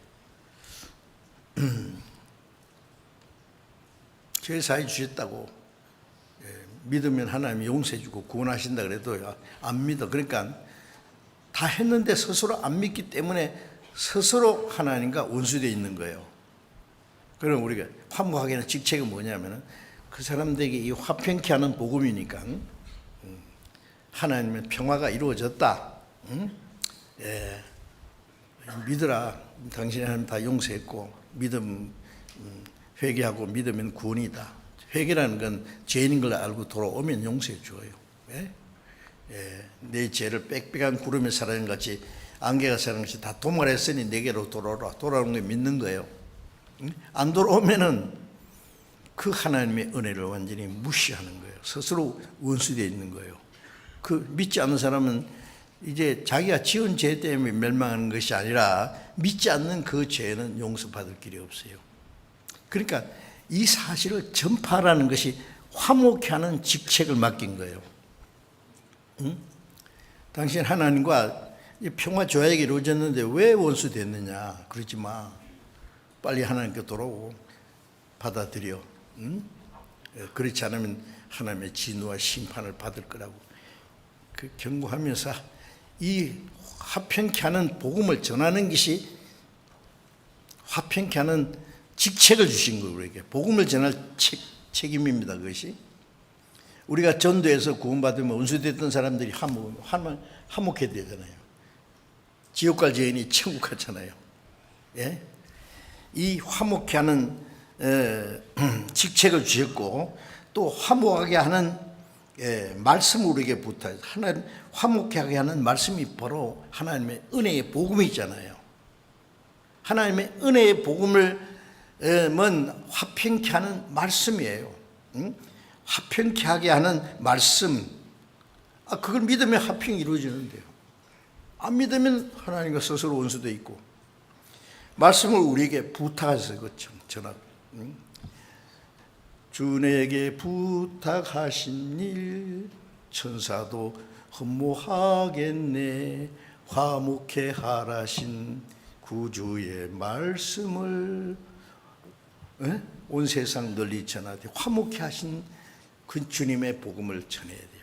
제사해 주셨다고, 예, 믿으면 하나님이 용서해 주고 구원하신다 그래도 안 믿어. 그러니까 다 했는데 스스로 안 믿기 때문에 스스로 하나님과 원수되어 있는 거예요. 그럼 우리가 화목하게 하는 직책이 뭐냐면은 그 사람들에게 이 화평케 하는 복음이니까, 하나님의 평화가 이루어졌다. 예. 믿으라. 당신이 하나님 다 용서했고 믿음, 회개하고 믿으면 구원이다. 회개라는 건 죄인인 걸 알고 돌아오면 용서해 줘요. 예? 예. 내 죄를 빽빽한 구름에 사라진 같이 안개가 사라진 것이 다 도말했으니 내게로 돌아오라. 돌아오는 걸 믿는 거예요. 안 돌아오면은 그 하나님의 은혜를 완전히 무시하는 거예요. 스스로 원수되어 있는 거예요. 그 믿지 않는 사람은 이제 자기가 지은 죄 때문에 멸망하는 것이 아니라 믿지 않는 그 죄는 용서받을 길이 없어요. 그러니까 이 사실을 전파하라는 것이 화목케 하는 직책을 맡긴 거예요. 응? 당신 하나님과 평화 조약이 이루어졌는데 왜 원수 됐느냐 그러지 마. 빨리 하나님께 돌아오고 받아들여. 응? 그렇지 않으면 하나님의 진노와 심판을 받을 거라고 그 경고하면서 이 화평케 하는 복음을 전하는 것이 화평케 하는 직책을 주신 거예요. 우리에게 복음을 전할 책임입니다. 그것이 우리가 전도해서 구원받으면 원수됐던 사람들이 화목해 되잖아요. 지옥 갈 죄인이 천국 갔잖아요. 예? 이 화목케 하는 직책을 주셨고 또 화목하게 하는 말씀을 우리에게 부탁해요. 하나님 화목하게 하는 말씀이 바로 하나님의 은혜의 복음이 있잖아요. 하나님의 은혜의 복음을 화평케 하는 말씀이에요. 응? 화평케 하게 하는 말씀. 그걸 믿으면 화평이 이루어지는데요. 안 믿으면 하나님과 스스로 원수도 있고 말씀을 우리에게 부탁해서 그 전하고 주에게 부탁하신 일 천사도 흠모하겠네. 화목케 하라신 구주의 말씀을 온 세상 널리 전하되 화목케 하신 그 주님의 복음을 전해야 돼요.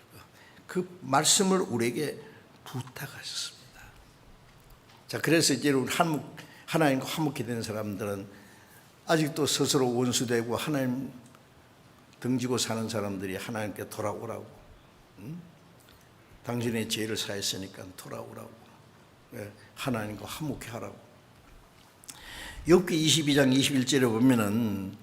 그 말씀을 우리에게 부탁하셨습니다. 자, 그래서 이제 하나님과 화목케 된 사람들은 아직도 스스로 원수되고 하나님 등지고 사는 사람들이 하나님께 돌아오라고, 당신의 죄를 사했으니까 돌아오라고, 하나님과 화목케 하라고. 욥기 22장 21절에 보면은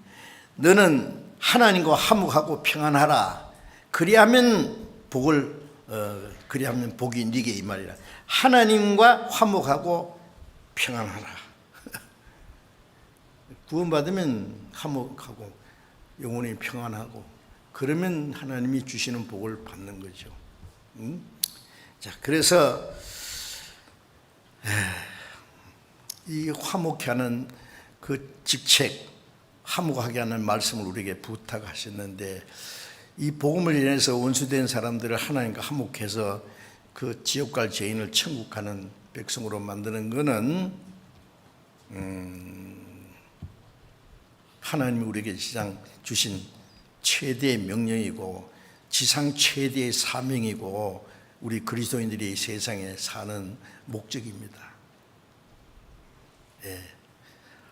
너는 하나님과 화목하고 평안하라. 그리하면 복이 네게 임하리라. 하나님과 화목하고 평안하라. 구원받으면 화목하고 영혼이 평안하고 그러면 하나님이 주시는 복을 받는 거죠. 자, 그래서 이 화목케 하는 그 직책, 화목하게 하는 말씀을 우리에게 부탁하셨는데 이 복음을 인해서 원수된 사람들을 하나님과 화목해서 그 지옥 갈 죄인을 천국 가는 백성으로 만드는 것은 하나님이 우리에게 지상 주신 최대의 명령이고 지상 최대의 사명이고 우리 그리스도인들이 세상에 사는 목적입니다.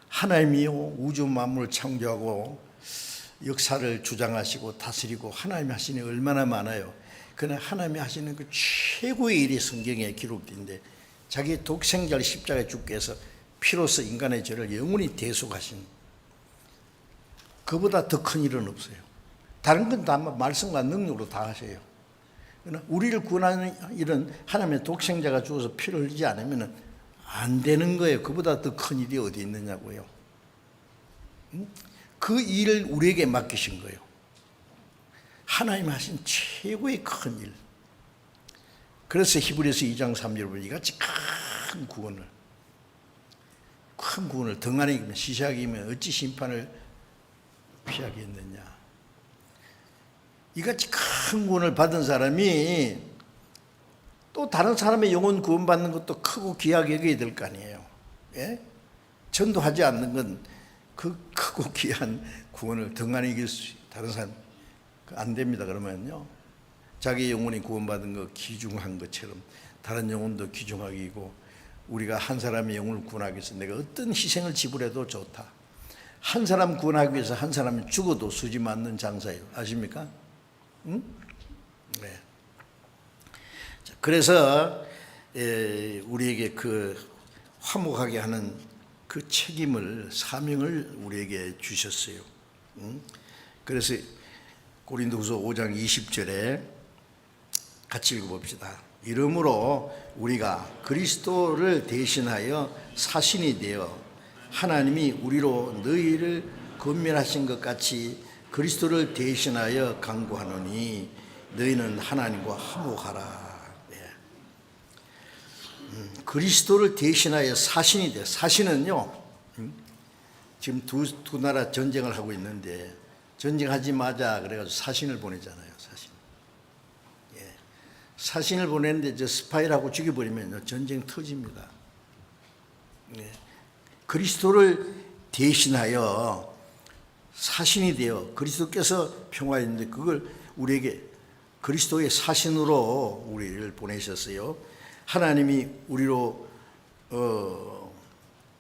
하나님이요 우주 만물을 창조하고 역사를 주장하시고 다스리고 하나님이 하시는 게 얼마나 많아요. 그러나 하나님이 하시는 그 최고의 일이 성경에 기록된데 자기 독생자를 십자가에 죽게 해서 피로써 인간의 죄를 영원히 대속하신 그보다 더 큰 일은 없어요. 다른 건 다 말씀과 능력으로 다 하세요. 그러나 우리를 구원하는 일은 하나님의 독생자가 죽어서 피를 흘리지 않으면 안 되는 거예요. 그보다 더 큰 일이 어디 있느냐고요. 그 일을 우리에게 맡기신 거예요. 하나님 하신 최고의 큰 일. 그래서 히브리서 2장 3절을 보면 이같이 큰 구원을 등한히 이기면 시시하게 이기면 어찌 심판을 피하겠느냐. 이같이 큰 구원을 받은 사람이 또 다른 사람의 영혼 구원받는 것도 크고 귀하게 여겨야 될 거 아니에요. 예? 전도하지 않는 건 그 크고 귀한 구원을 등한히 이길 수 다른 사람 안 됩니다. 그러면요 자기 영혼이 구원받은 거 귀중한 것처럼 다른 영혼도 귀중하게 이고 우리가 한 사람의 영혼을 구원하기 위해서 내가 어떤 희생을 지불해도 좋다. 한 사람 구원하기 위해서 한 사람이 죽어도 수지 맞는 장사예요. 아십니까? 응? 네. 자, 그래서 우리에게 그 화목하게 하는 그 책임을 사명을 우리에게 주셨어요. 그래서 고린도후서 5장 20절에 같이 읽어봅시다. 이러므로 우리가 그리스도를 대신하여 사신이 되어 하나님이 우리로 너희를 권면하신 것 같이 그리스도를 대신하여 간구하노니 너희는 하나님과 화목하라. 그리스도를 대신하여 사신이 돼. 사신은요, 지금 두 나라 전쟁을 하고 있는데 전쟁하지 마자 그래가지고 사신을 보내잖아요. 사신. 예. 사신을 보내는데 저 스파이라고 죽여버리면 전쟁 터집니다. 예. 그리스도를 대신하여 사신이 되어 그리스도께서 평화했는데 그걸 우리에게 그리스도의 사신으로 우리를 보내셨어요. 하나님이 우리로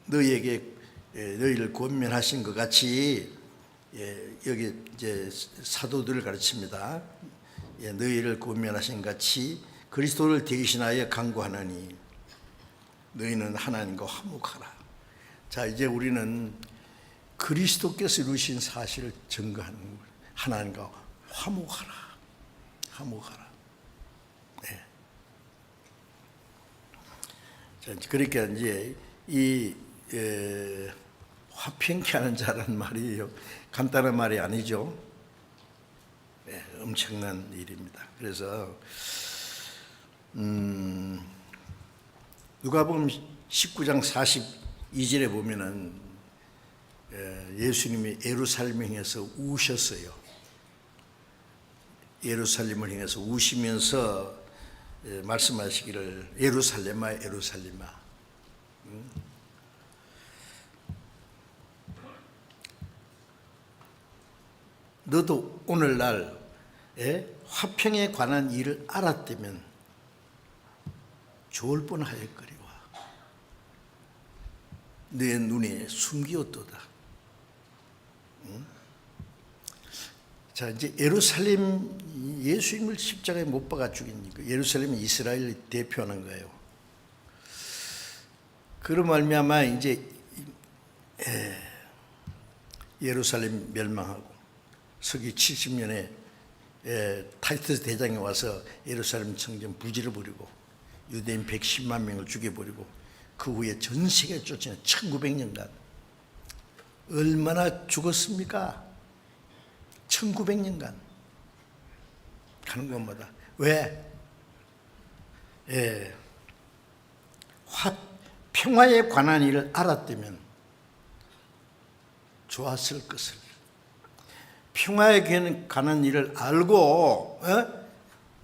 너희를 권면하신 것 같이, 여기 이제 사도들을 가르칩니다. 너희를 권면하신 같이 그리스도를 대신하여 간구하느니 너희는 하나님과 화목하라. 자, 이제 우리는 그리스도께서 이루신 사실을 증거하는 거예요. 하나님과 화목하라. 화목하라. 네. 자, 그러니까 이제 이 화평케 하는 자라는 말이에요. 간단한 말이 아니죠. 네, 엄청난 일입니다. 그래서 누가복음 19장 42절에 보면은 예수님이 예루살렘을 향해서 우셨어요. 예루살렘을 향해서 우시면서 말씀하시기를 예루살렘아 예루살렘아, 너도 오늘날 화평에 관한 일을 알았다면 좋을 뻔하였거리와 내 눈에 숨기었도다. 자, 이제 예루살렘, 예수님을 십자가에 못 박아 죽인 예루살렘이 이스라엘을 대표하는 거예요. 그런 말미암아 이제 예루살렘 멸망하고 서기 70년에 타이투스 대장이 와서 예루살렘 성전 부지를 버리고 유대인 110만 명을 죽여버리고 그 후에 전 세계 쫓아낸 1900년간 얼마나 죽었습니까? 1900년간 가는 것마다. 왜? 평화에 관한 일을 알았다면 좋았을 것을. 평화에 관한 일을 알고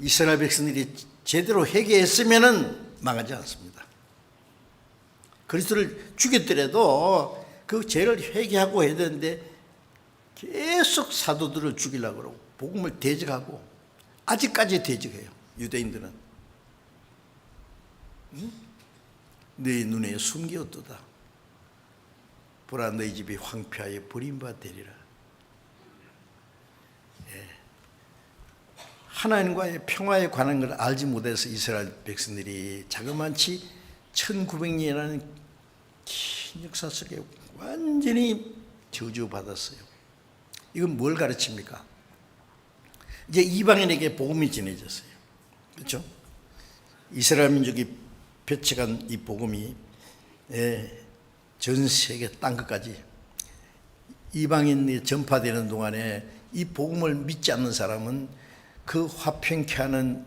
이스라엘 백성들이 제대로 회개했으면 망하지 않습니다. 그리스도를 죽였더라도 그 죄를 회개하고 해야 되는데 계속 사도들을 죽이려고 그러고 복음을 대적하고 아직까지 대적해요. 유대인들은. 너희 눈에 숨기었도다. 보라 너희 집이 황폐하여 버림바 되리라. 하나님과의 평화에 관한 걸 알지 못해서 이스라엘 백성들이 자그마치 1900년이라는 긴 역사 속에 완전히 저주받았어요. 이건 뭘 가르칩니까? 이제 이방인에게 복음이 전해졌어요. 그렇죠? 이스라엘 민족이 펼쳐간 이 복음이 전 세계 땅 끝까지 이방인이 전파되는 동안에 이 복음을 믿지 않는 사람은 그 화평케 하는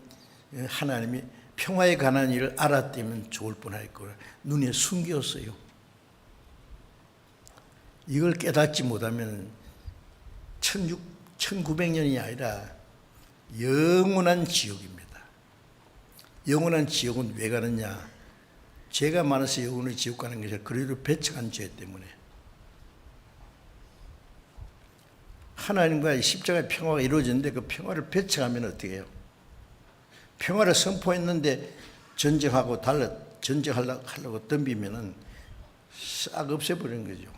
하나님이 평화에 관한 일을 알았다면 좋을 뻔할 거라 눈에 숨겼어요. 이걸 깨닫지 못하면 1900년이 아니라 영원한 지옥입니다. 영원한 지옥은 왜 가느냐? 죄가 많아서 영원히 지옥 가는 것이 아니라 그리로 배척한 죄 때문에. 하나님과의 십자가의 평화가 이루어졌는데 그 평화를 배척하면 어떻게 해요? 평화를 선포했는데 전쟁하려고 덤비면은 싹 없애버리는 거죠.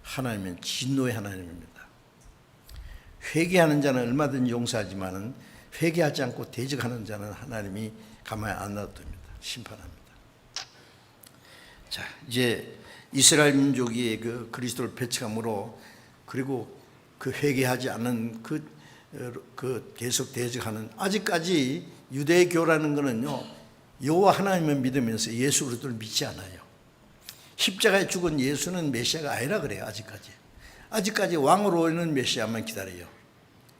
하나님은 진노의 하나님입니다. 회개하는 자는 얼마든지 용서하지만은 회개하지 않고 대적하는 자는 하나님이 가만히 안 놔둡니다. 심판합니다. 자, 이제 이스라엘 민족이 그 그리스도를 배척함으로 그리고 그 회개하지 않는 그 계속 대적하는 아직까지 유대교라는 거는요 여호와 하나님을 믿으면서 예수 그리스도를 믿지 않아요. 십자가에 죽은 예수는 메시아가 아니라 그래요. 아직까지 왕으로 오는 메시아만 기다려요.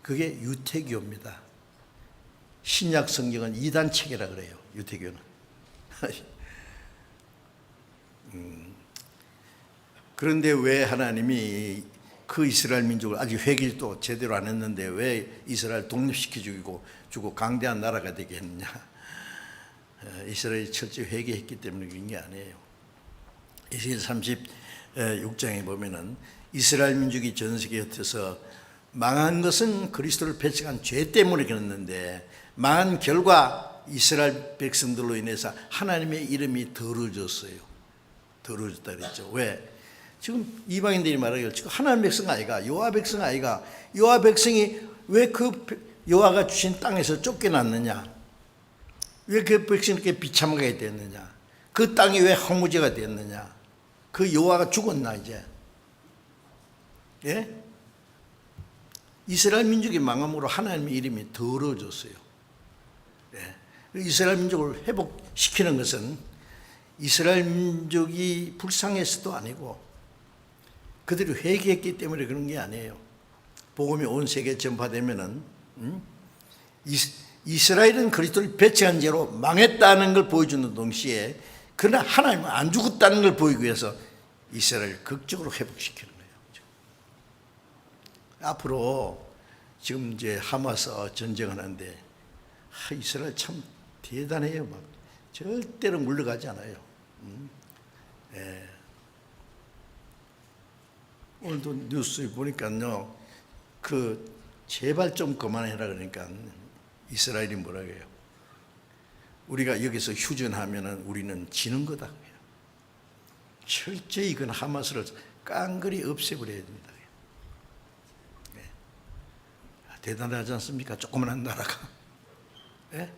그게 유태교입니다. 신약 성경은 이단 체계라 그래요. 유태교는 그런데 왜 하나님이 그 이스라엘 민족을 아직 회개도 제대로 안 했는데 왜 이스라엘 독립시켜 주고 강대한 나라가 되게 했느냐? 이스라엘이 철저히 회개했기 때문에 그런 게 아니에요. 에스겔 36장에 보면은 이스라엘 민족이 전 세계에 흩어서 망한 것은 그리스도를 배척한 죄 때문에 그랬는데 망한 결과 이스라엘 백성들로 인해서 하나님의 이름이 더러워졌어요. 더러워졌다 그랬죠. 왜? 지금 이방인들이 말하기를 지금 하나님 백성 아이가, 여호와 백성 아이가, 여호와 백성이 왜 그 여호와가 주신 땅에서 쫓겨났느냐? 왜 그 백성이 이렇게 비참하게 됐느냐? 그 땅이 왜 황무지가 됐느냐? 그 여호와가 죽었나 이제? 예? 이스라엘 민족이 망함으로 하나님의 이름이 더러워졌어요. 예. 이스라엘 민족을 회복시키는 것은 이스라엘 민족이 불쌍해서도 아니고 그들이 회개했기 때문에 그런 게 아니에요. 복음이 온 세계에 전파되면은 이스라엘은 그리스도를 배척한 죄로 망했다는 걸 보여주는 동시에 그러나 하나님은 안 죽었다는 걸 보이기 위해서 이스라엘을 극적으로 회복시키는 거예요. 앞으로 지금 이제 하마스 전쟁을 하는데 이스라엘 참 대단해요. 막 절대로 물러가지 않아요. 예. 오늘도 뉴스에 보니까요, 제발 좀 그만해라 그러니까 이스라엘이 뭐라 그래요? 우리가 여기서 휴전하면은 우리는 지는 거다. 철저히 이건 하마스를 깡그리 없애버려야 됩니다. 네. 대단하지 않습니까? 조그만한 나라가. 네?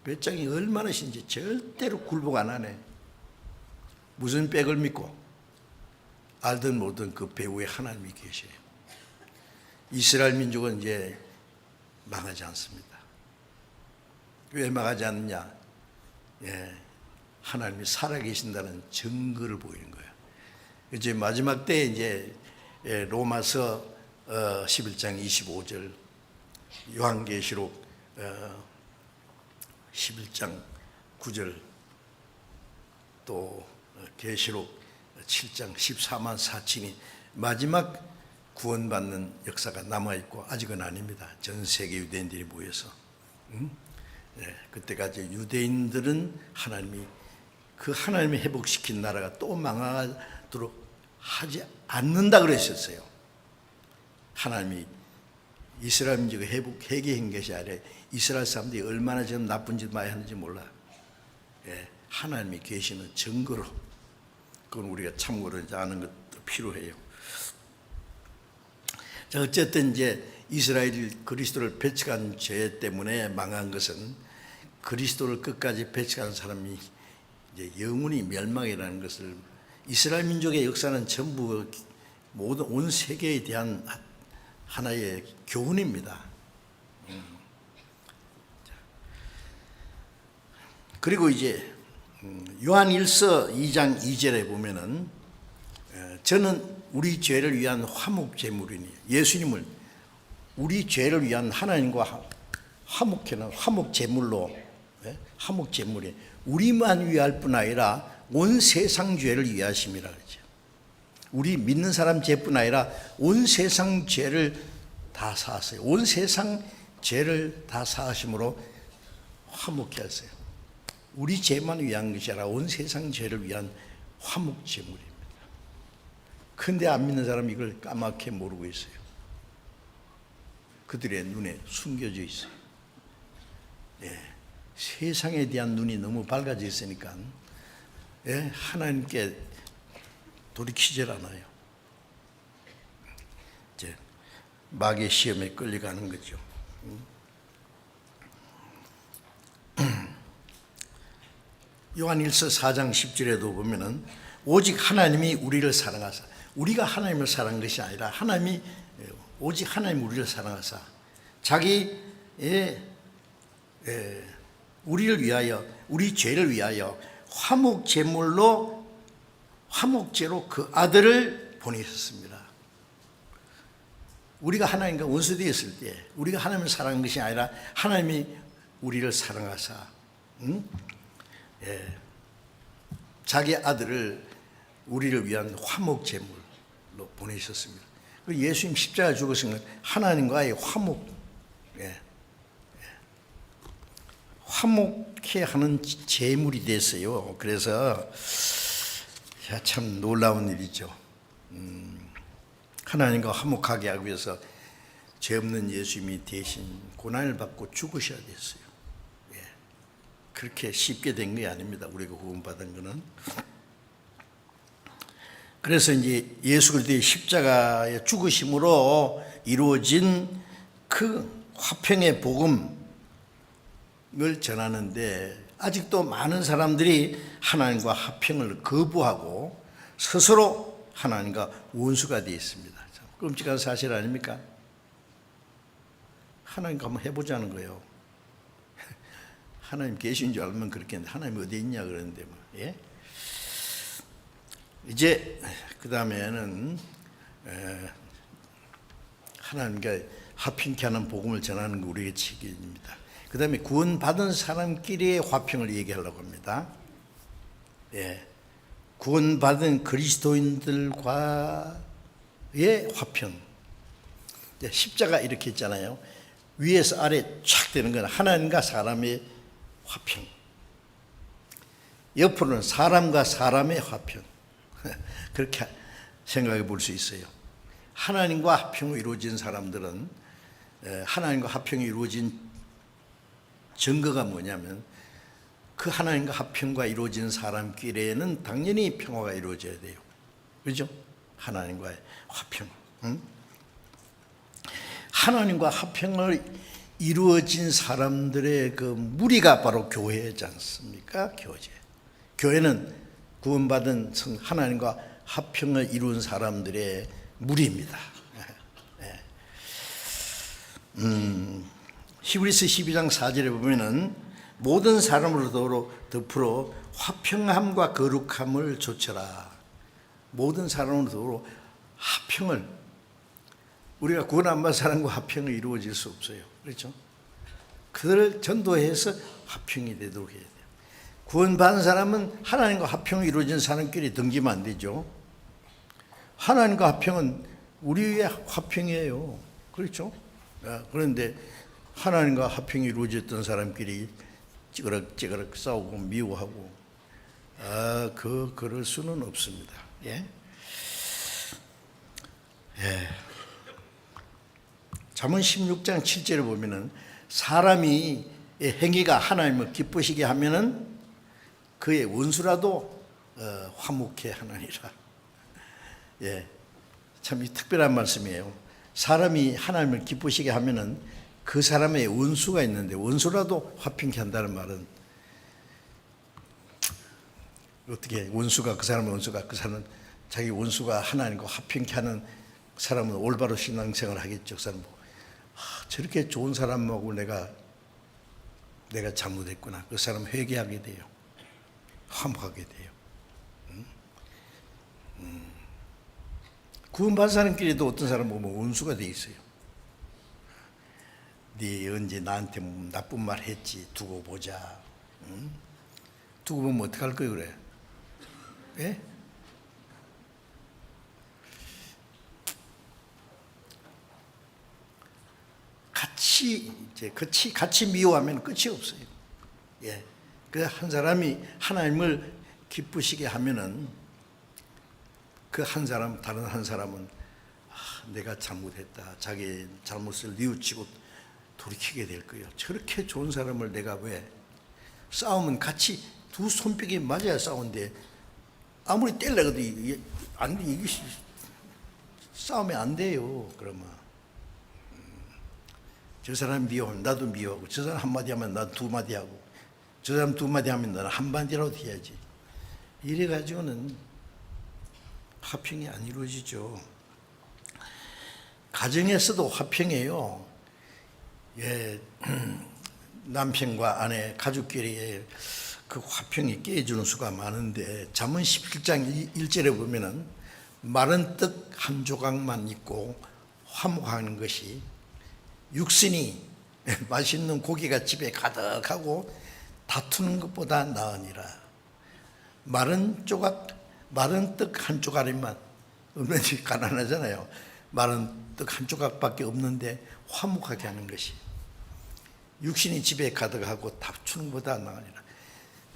배짱이 얼마나 신지 절대로 굴복 안 하네. 무슨 백을 믿고 알든 모든 그 배후에 하나님이 계셔요. 이스라엘 민족은 이제 망하지 않습니다. 왜 망하지 않느냐? 예, 하나님이 살아계신다는 증거를 보이는 거예요. 이제 마지막 때 이제 로마서 11장 25절, 요한계시록 11장 9절, 또 계시록 7장 14만 4천이 마지막 구원받는 역사가 남아있고 아직은 아닙니다. 전 세계 유대인들이 모여서 네, 그때까지 유대인들은 하나님이 회복시킨 나라가 또 망하도록 하지 않는다 그랬었어요. 하나님이 이스라엘 민족의 회개한 것이 아니라 이스라엘 사람들이 얼마나 지금 나쁜 짓 많이 하는지 몰라. 예, 하나님이 계시는 증거로 그건 우리가 참고로 아는 것도 필요해요. 자, 어쨌든 이제 이스라엘이 그리스도를 배척한 죄 때문에 망한 것은 그리스도를 끝까지 배척하는 사람이 이제 영원히 멸망이라는 것을 이스라엘 민족의 역사는 전부 모든 온 세계에 대한 하나의 교훈입니다. 그리고 이제 요한일서 2장 2절에 보면은 저는 우리 죄를 위한 화목 제물이니 예수님을 우리 죄를 위한 하나님과 화목해는 화목 제물로 화목 제물이 우리만 위할 뿐 아니라 온 세상 죄를 위하심이라 그러죠. 우리 믿는 사람 죄뿐 아니라 온 세상 죄를 다 사하세요. 온 세상 죄를 다 사하심으로 화목케 하세요. 우리 죄만 위한 것이 아니라 온 세상 죄를 위한 화목 제물입니다. 근데 안 믿는 사람이 이걸 까맣게 모르고 있어요. 그들의 눈에 숨겨져 있어요. 예, 세상에 대한 눈이 너무 밝아져 있으니까 하나님께 돌이키질 않아요. 이제 마귀의 시험에 끌려가는 거죠. 요한일서 4장 10절에도 보면은 오직 하나님이 우리를 사랑하사, 우리가 하나님을 사랑한 것이 아니라 하나님이 오직 하나님 우리를 사랑하사 자기의 우리를 위하여 우리 죄를 위하여 화목 제물로 화목제로 그 아들을 보내셨습니다. 우리가 하나님과 원수되었을 때 우리가 하나님을 사랑한 것이 아니라 하나님이 우리를 사랑하사 자기 아들을 우리를 위한 화목 제물로 보내셨습니다. 예수님 십자가 죽으신 건 하나님과의 화목, 화목해 하는 제물이 됐어요. 그래서 참 놀라운 일이죠. 하나님과 화목하게 하기 위해서 죄 없는 예수님이 대신 고난을 받고 죽으셔야 됐어요. 그렇게 쉽게 된 게 아닙니다. 우리가 구원받은 거는. 그래서 이제 예수 그리스도의 십자가의 죽으심으로 이루어진 그 화평의 복음을 전하는데 아직도 많은 사람들이 하나님과 화평을 거부하고 스스로 하나님과 원수가 되어 있습니다. 참 끔찍한 사실 아닙니까? 하나님과 한번 해보자는 거예요. 하나님 계신 줄 알면 그렇게 했는데 하나님 어디 있냐 그러는데 뭐. 예? 이제 그 다음에는 하나님과 화평케 하는 복음을 전하는 게 우리의 책임입니다. 그 다음에 구원받은 사람끼리의 화평을 얘기하려고 합니다. 구원받은 그리스도인들과의 화평. 십자가 이렇게 있잖아요. 위에서 아래 촥 되는 건 하나님과 사람의 화평. 옆으로는 사람과 사람의 화평. 그렇게 생각해 볼 수 있어요. 하나님과 화평이 이루어진 사람들은 하나님과 화평이 이루어진 증거가 뭐냐면 그 하나님과 화평과 이루어진 사람끼리에는 당연히 평화가 이루어져야 돼요. 그렇죠? 하나님과의 화평. 하나님과 화평을 이루어진 사람들의 그 무리가 바로 교회지 않습니까? 교회는 구원받은 하나님과 화평을 이룬 사람들의 무리입니다. 히브리서 12장 4절에 보면은 모든 사람으로 덮으로 화평함과 거룩함을 조쳐라. 모든 사람으로 덮으로 화평을, 우리가 구원 안 받은 사람과 화평을 이루어질 수 없어요. 그렇죠? 그들을 전도해서 화평이 되도록 해야 돼요. 구원받은 사람은 하나님과 화평이 이루어진 사람끼리 등지면 안 되죠. 하나님과 화평은 우리의 화평이에요. 그렇죠? 그런데 하나님과 화평이 이루어졌던 사람끼리 찌그럭 싸우고 미워하고 그럴 수는 없습니다. 잠언 16장 7절을 보면은 사람이 행위가 하나님을 기쁘시게 하면은 그의 원수라도 화목해 하느니라. 참 특별한 말씀이에요. 사람이 하나님을 기쁘시게 하면은 그 사람의 원수가 있는데 원수라도 화평케 한다는 말은 어떻게 원수가 그 사람의 원수가 그 사람은 자기 원수가 하나님과 화평케 하는 사람은 올바로 신앙생활을 하겠죠. 그 사람 저렇게 좋은 사람하고 내가 잘못했구나. 그 사람 회개하게 돼요. 화목하게 돼요. 구원받은 사람끼리도 어떤 사람 보면 원수가 돼 있어요. 네 언제 나한테 나쁜 말 했지? 두고 보자. 두고 보면 어떡할 거예요 그래? 같이 미워하면 끝이 없어요. 그 한 사람이 하나님을 기쁘시게 하면은 그 한 사람, 다른 한 사람은 내가 잘못했다. 자기 잘못을 뉘우치고 돌이키게 될 거예요. 저렇게 좋은 사람을 내가 왜 싸우면 같이 두 손뼉이 맞아야 싸우는데 아무리 때리려고 해도 안 돼. 이게 싸우면 안 돼요. 그러면 저 사람 미워하면 나도 미워하고 저 사람 한마디 하면 나도 두 마디 하고 저 사람 두 마디 하면 나는 한 마디라도 해야지. 이래가지고는 화평이 안 이루어지죠. 가정에서도 화평이에요. 남편과 아내, 가족끼리의 그 화평이 깨지는 수가 많은데 잠언 17장 1절에 보면은 마른 떡 한 조각만 있고 화목하는 것이 육신이 맛있는 고기가 집에 가득하고 다투는 것보다 나으니라. 마른 떡 한 조각만 없는지 가난하잖아요. 마른 떡 한 조각밖에 없는데 화목하게 하는 것이, 육신이 집에 가득하고 다투는 것보다 나으리라.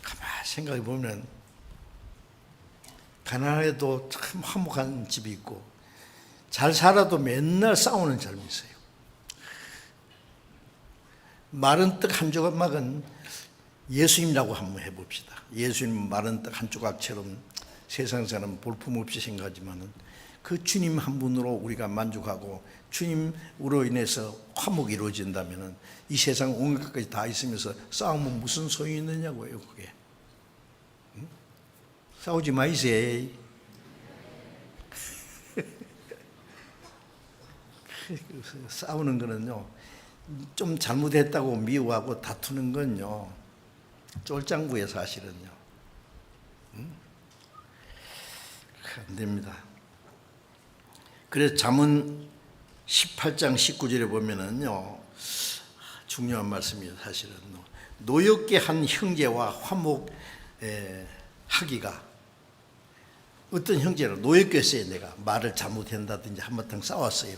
가만히 생각해 보면 가난해도 참 화목한 집이 있고, 잘 살아도 맨날 싸우는 삶이 있어요. 마른 떡 한 조각은 예수님이라고 한번 해봅시다. 예수님 마른 떡 한 조각처럼 세상 사람 볼품없이 생각하지만은 그 주님 한 분으로 우리가 만족하고 주님으로 인해서 화목이 이루어진다면은 이 세상 온갖 것이 다 있으면서 싸우면 무슨 소용이 있느냐고요. 그게 싸우지 마이세. 싸우는 거는요, 좀 잘못했다고 미워하고 다투는 건요 쫄짱구예요. 사실은요 안 됩니다. 그래서 잠언 18장 19절에 보면은요 중요한 말씀이에요. 사실은 노엽게 한 형제와 화목하기가, 어떤 형제는 노엽게 했어요. 내가 말을 잘못한다든지 한바탕 싸웠어요.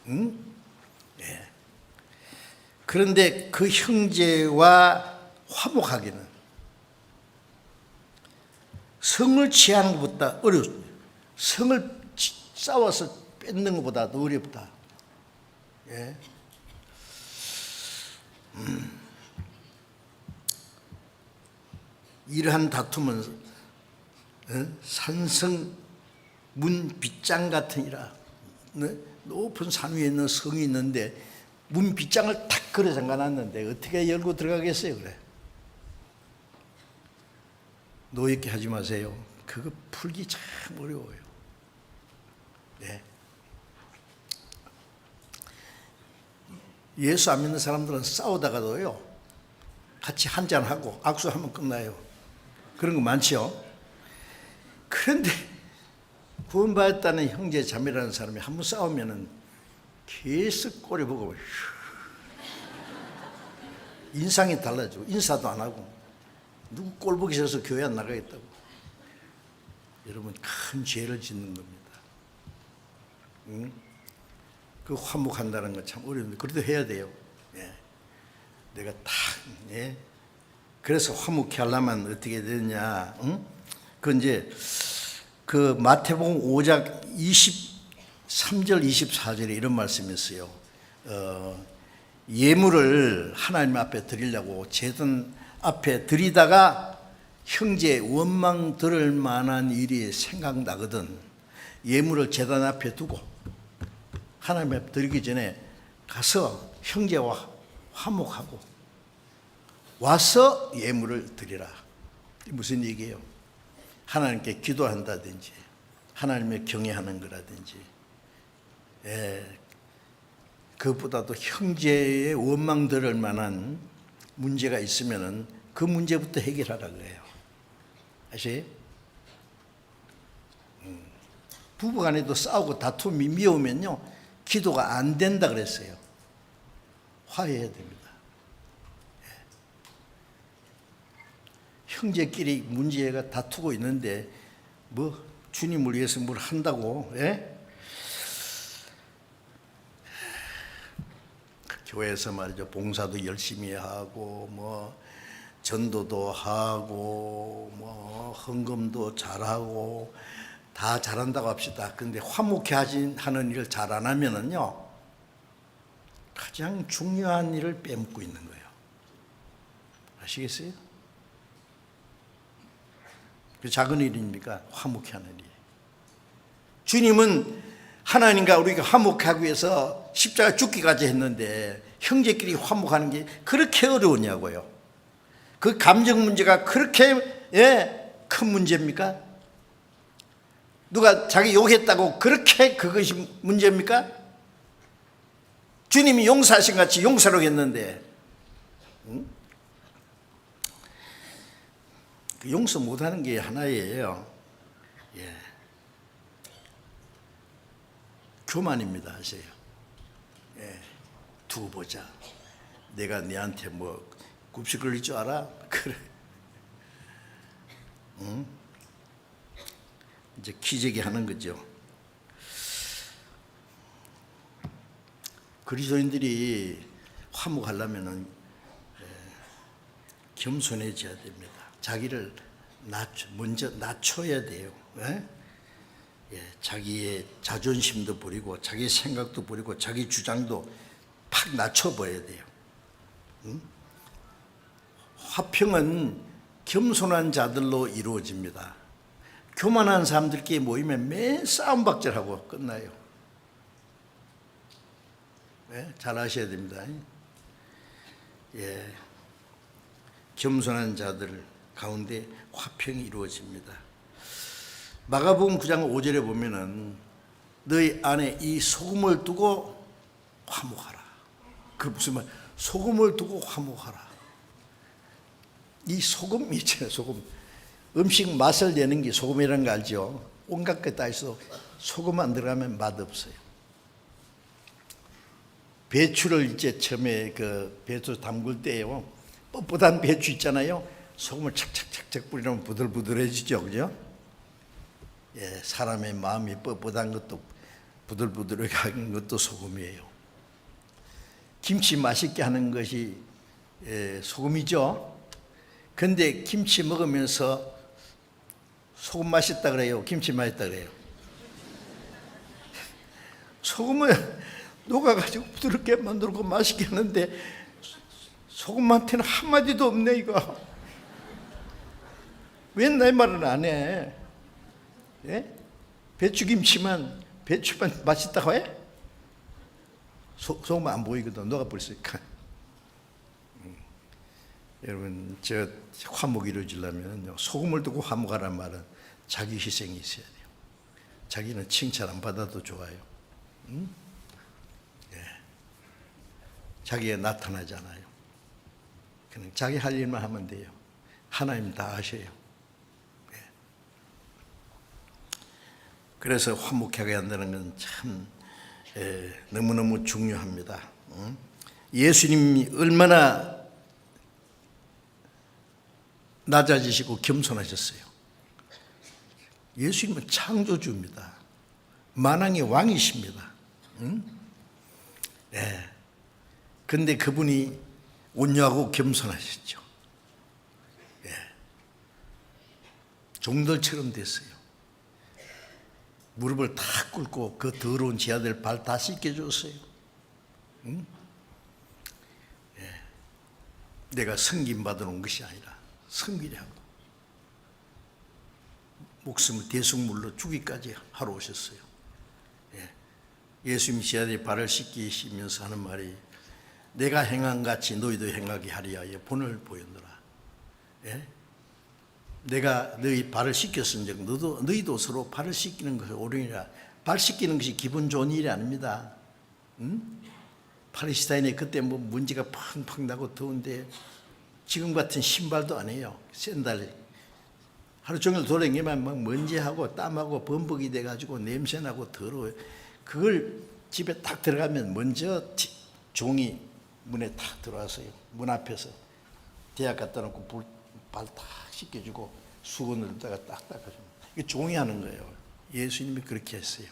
응? 예. 그런데 그 형제와 화목하기는 성을 취하는 것보다 어렵습니다. 성을 싸워서 뺏는 것보다 더 어렵다. 예. 이러한 다툼은 산성 문 빗장 같으니라. 높은 산 위에 있는 성이 있는데 문 빗장을 탁 걸어 잠가놨는데 어떻게 열고 들어가겠어요? 그래. 노엽게 하지 마세요. 그거 풀기 참 어려워요. 네. 예수 안 믿는 사람들은 싸우다가도요 같이 한잔하고 악수하면 끝나요. 그런 거 많죠. 그런데 구원받았다는 형제 자매라는 사람이 한번 싸우면은 계속 꼬리 보고 인상이 달라지고 인사도 안 하고, 누구 꼴 보기 싫어서 교회 안 나가겠다고. 여러분 큰 죄를 짓는 겁니다. 응? 그 화목한다는 건 참 어려운데 그래도 해야 돼요. 예. 내가 딱 예. 그래서 화목케 하려면 어떻게 되느냐? 응? 그 이제 그 마태복음 5장 23절 24절에 이런 말씀이 있어요. 예물을 하나님 앞에 드리려고 제단 앞에 드리다가 형제 원망 들을 만한 일이 생각나거든. 예물을 제단 앞에 두고 하나님 앞에 드리기 전에 가서 형제와 화목하고 와서 예물을 드리라. 무슨 얘기예요? 하나님께 기도한다든지 하나님의 경외하는 거라든지, 예, 그것보다도 형제의 원망 들을 만한 문제가 있으면은 그 문제부터 해결하라 그래요. 아시죠? 부부간에도 싸우고 다툼이 미우면요 기도가 안 된다 그랬어요. 화해해야 됩니다. 형제끼리 문제가 다투고 있는데 뭐 주님을 위해서 뭘 한다고, 예? 교회에서 말이죠, 봉사도 열심히 하고 뭐 전도도 하고 뭐 헌금도 잘하고 다 잘한다고 합시다. 근데 화목해 하는 일을 잘 안 하면은요 가장 중요한 일을 빼먹고 있는 거예요. 아시겠어요? 그 작은 일입니까? 화목해 하는 일. 주님은 하나님과 우리가 화목하기 위해서 십자가 죽기까지 했는데 형제끼리 화목하는 게 그렇게 어려우냐고요. 그 감정 문제가 그렇게 큰 문제입니까? 누가 자기 욕했다고 그렇게 그것이 문제입니까? 주님이 용서하신 같이 용서를 했는데 용서 못하는 게 하나예요. 예. 교만입니다. 아세요? 예. 두고 보자. 내가 네한테 뭐 굽시 걸릴 줄 알아? 그래. 이제 기저귀 하는 거죠. 그리스도인들이 화목하려면은 겸손해져야 됩니다. 자기를 먼저 낮춰야 돼요. 자기의 자존심도 버리고 자기 생각도 버리고 자기 주장도 팍 낮춰버려야 돼요. 화평은 겸손한 자들로 이루어집니다. 교만한 사람들끼리 모이면 매일 싸움박질하고 끝나요. 잘 아셔야 됩니다. 겸손한 자들 가운데 화평이 이루어집니다. 마가복음 9장 5절에 보면은 너희 안에 이 소금을 두고 화목하라. 그 무슨 말? 소금을 두고 화목하라. 이 소금 있잖아요. 소금. 음식 맛을 내는 게 소금이라는 거 알죠? 온갖 것 다 있어. 소금 안 들어가면 맛없어요. 배추를 이제 처음에 그 배추 담글 때요. 뻣뻣한 배추 있잖아요. 소금을 착착착착 뿌리면 부들부들해지죠. 그죠? 사람의 마음이 뻣뻣한 것도 부들부들하게 하는 것도 소금이에요. 김치 맛있게 하는 것이 소금이죠. 근데 김치 먹으면서 소금 맛있다 그래요? 김치 맛있다 그래요? 소금을 녹아가지고 부드럽게 만들고 맛있게 하는데 소금한테는 한마디도 없네 이거. 왜 내 말은 안 해? 배추김치만 맛있다고 해? 소금 안 보이거든. 녹아버렸으니까. 여러분 저 화목이 이루어지려면 소금을 두고 화목하란 말은 자기 희생이 있어야 돼요. 자기는 칭찬 안 받아도 좋아요. 자기가 나타나잖아요. 그냥 자기 할 일만 하면 돼요. 하나님 다 아셔요. 그래서 화목하게 한다는 건 참 너무너무 중요합니다. 예수님이 얼마나 낮아지시고 겸손하셨어요. 예수님은 창조주입니다. 만왕의 왕이십니다. 근데 그분이 온유하고 겸손하셨죠. 종들처럼 됐어요. 무릎을 탁 꿇고 그 더러운 지 아들 발 다 씻겨줬어요. 내가 섬김받으러 온 것이 아니라 섬기려고 목숨을 대속물로 주기까지 하러 오셨어요. 예수님 지 아들의 발을 씻기시면서 하는 말이 내가 행한 같이 너희도 행하게 하리 하여 본을 보였노라. 내가 너희 발을 씻겼은즉 너희도 서로 발을 씻기는 것이 옳으니라. 발 씻기는 것이 기분 좋은 일이 아닙니다. 팔레스타인에 그때 뭐 먼지가 팡팡 나고 더운데 지금 같은 신발도 안 해요. 샌들 하루 종일 돌아다니면 막 먼지하고 땀하고 범벅이 돼가지고 냄새나고 더러워요. 그걸 집에 딱 들어가면 먼저 종이 문에 탁 들어와서요. 문 앞에서 대학 갖다 놓고 발 탁 씻겨주고 수건을 다가 딱 닦아줍니다. 이게 종이 하는 거예요. 예수님이 그렇게 했어요.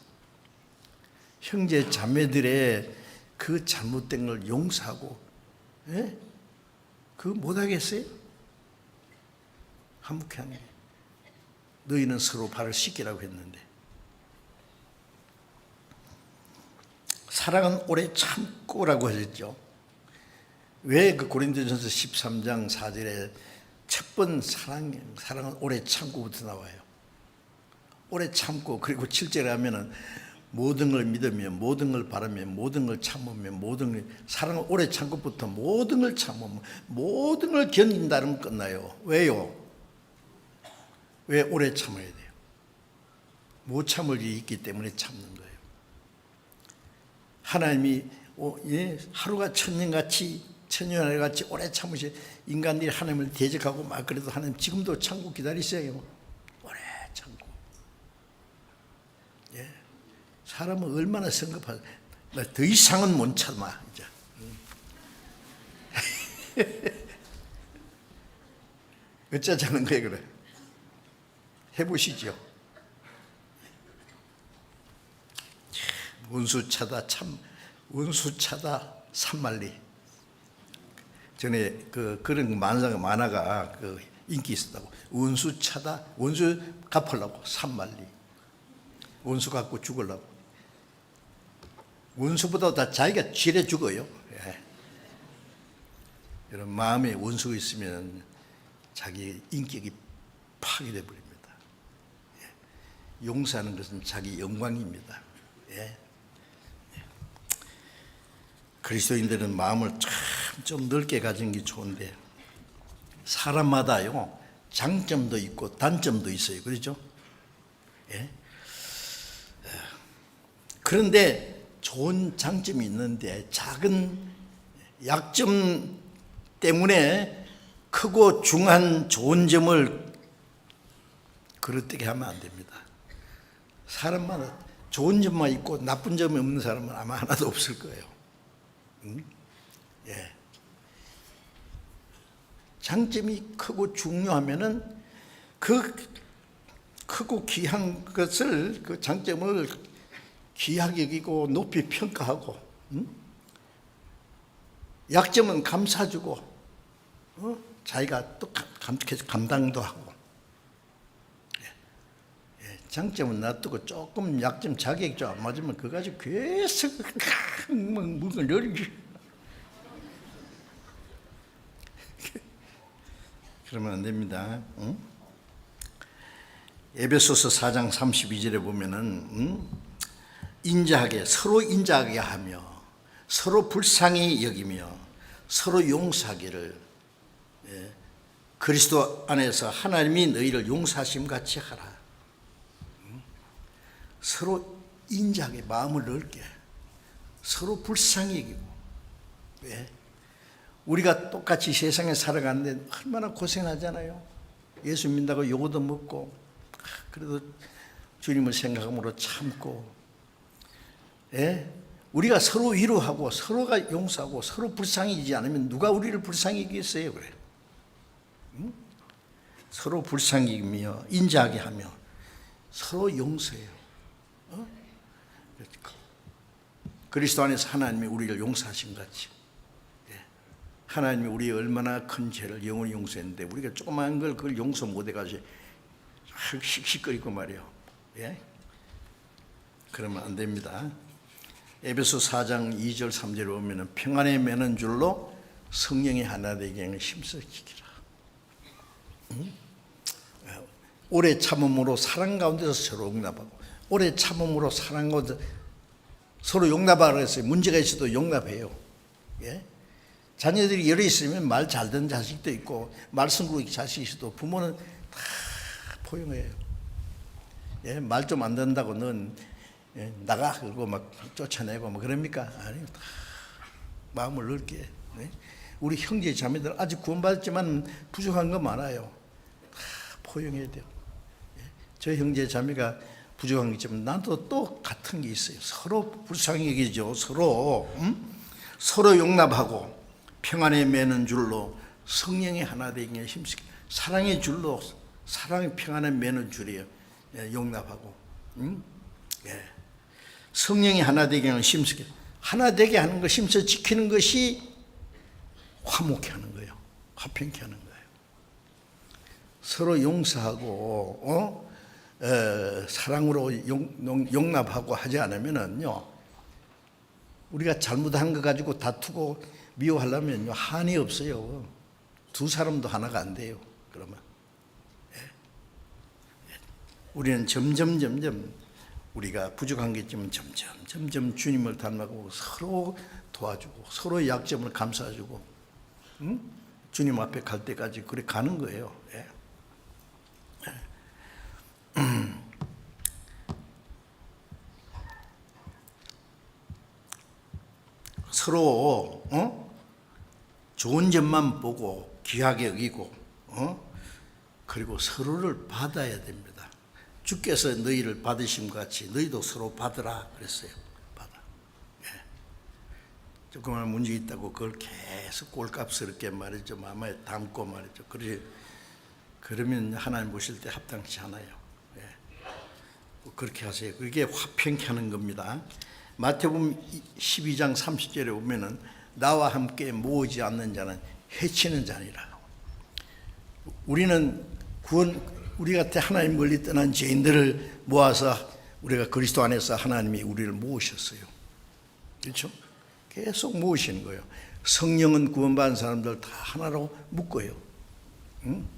형제 자매들의 그 잘못된 걸 용서하고, 그거 못하겠어요? 한묵해 하는 거예요. 너희는 서로 발을 씻기라고 했는데. 사랑은 오래 참고라고 하셨죠. 왜 그 고린도전서 13장 4절에 첫 번 사랑은 오래 참고부터 나와요. 오래 참고 그리고 7절에 하면은 모든 걸 믿으며 모든 걸 바라며 모든 걸 참으며 모든 걸 사랑은 오래 참고부터 모든 걸 참으며 모든 걸 견딘다면 끝나요. 왜요? 왜 오래 참아야 돼요? 못 참을 일이 있기 때문에 참는 거예요. 하나님이 하루가 천년같이 오래 참으시 인간들이 하나님을 대적하고 막 그래도 하나님 지금도 참고 기다리세요. 오래 참고. 사람은 얼마나 성급하다. 더 이상은 못 참아 이제. 어쩌자는 거예요 그래. 해보시죠. 운수차다 참, 운수차다 산만리. 전에 그런 만화가 인기 있었다고. 운수차다, 운수 갚으려고 산만리. 운수 갖고 죽으려고. 운수보다 다 자기가 지레 죽어요. 예. 이런 마음에 운수가 있으면 자기 인격이 파괴돼 버립니다. 예. 용서하는 것은 자기 영광입니다. 예. 그리스도인들은 마음을 참 좀 넓게 가진 게 좋은데, 사람마다요 장점도 있고 단점도 있어요. 그렇죠? 예? 그런데 좋은 장점이 있는데 작은 약점 때문에 크고 중한 좋은 점을 그릇되게 하면 안 됩니다. 사람마다 좋은 점만 있고 나쁜 점이 없는 사람은 아마 하나도 없을 거예요. 예. 장점이 크고 중요하면은 그 크고 귀한 것을, 그 장점을 귀하게 여기고 높이 평가하고, 약점은 감싸주고, 자기가 또 감당도 하고, 예. 장점은 놔두고 조금 약점 자격이 좀 안 맞으면 그거 가지고 계속 뭔가 열기. 그러면 안 됩니다. 응? 에베소서 4장 32절에 보면은 인자하게, 서로 인자하게 하며 서로 불쌍히 여기며 서로 용서하기를, 예, 그리스도 안에서 하나님이 너희를 용서하심 같이 하라. 서로 인자하게, 마음을 넓게, 서로 불쌍히 여기고. 왜? 우리가 똑같이 세상에 살아가는데 얼마나 고생하잖아요. 예수 믿는다고 요거도 먹고, 그래도 주님을 생각함으로 참고, 예? 우리가 서로 위로하고 서로가 용서하고 서로 불쌍히 여기지 않으면 누가 우리를 불쌍히 여기겠어요? 그래. 서로 불쌍히 여기며 인자하게 하며 서로 용서해요. 그리스도 안에서 하나님이 우리를 용서하신 같이, 하나님이 우리 얼마나 큰 죄를 영원히 용서했는데 우리가 조그만 걸 그걸 용서 못해가지고 씩씩거리고 말이에요. 예? 그러면 안 됩니다. 에베소 4장 2절 3절에 보면 평안에 매는 줄로 성령이 하나 되게 힘쓰기라. 오래 참음으로 사랑 가운데서 서로 용납하고, 오래 참음으로 사랑 가운데 서로 용납하라 했어요. 문제가 있어도 용납해요. 예? 자녀들이 여러 있으면 말 잘 듣는 자식도 있고 말썽꾸러기 자식이 있어도 부모는 다 포용해요. 예? 말 좀 안 듣는다고 넌, 예, 나가 그러고 막 쫓아내고 뭐 그럽니까? 아니요. 다 마음을 넓게. 예? 우리 형제 자매들 아직 구원받았지만 부족한 거 많아요. 다 포용해야 돼요. 예? 저 형제 자매가 부족한 게 있지만 나도 또 같은 게 있어요. 서로 불쌍히 여기죠. 서로 서로 용납하고 평안에 매는 줄로 성령이 하나 되게 힘쓰게. 사랑의 줄로, 사랑의 평안에 매는 줄이에요. 예, 용납하고, 예. 성령이 하나 되게 힘쓰게. 하나 되게 하는 것, 힘써 지키는 것이 화목케 하는 거예요. 화평케 하는 거예요. 서로 용서하고 사랑으로 용납하고 하지 않으면은요, 우리가 잘못한 거 가지고 다투고 미워하려면요 한이 없어요. 두 사람도 하나가 안 돼요. 그러면 우리는 점점 우리가 부족한 게 있지만 점점 주님을 닮아가고 서로 도와주고 서로의 약점을 감싸주고, 주님 앞에 갈 때까지 그래 가는 거예요. 예. 서로 좋은 점만 보고 귀하게 여기고, 그리고 서로를 받아야 됩니다. 주께서 너희를 받으심 같이 너희도 서로 받으라 그랬어요. 받아. 예. 조그만 문제 있다고 그걸 계속 꼴값스럽게 말이죠. 마음에 담고 말이죠. 그러면 하나님 보실 때 합당치 않아요. 그렇게 하세요. 그게 화평케 하는 겁니다. 마태복음 12장 30절에 보면은 나와 함께 모으지 않는 자는 해치는 자니라. 우리는 우리 같은 하나님 멀리 떠난 죄인들을 모아서 우리가 그리스도 안에서 하나님이 우리를 모으셨어요. 그렇죠? 계속 모으시는 거예요. 성령은 구원받은 사람들 다 하나로 묶어요. 응?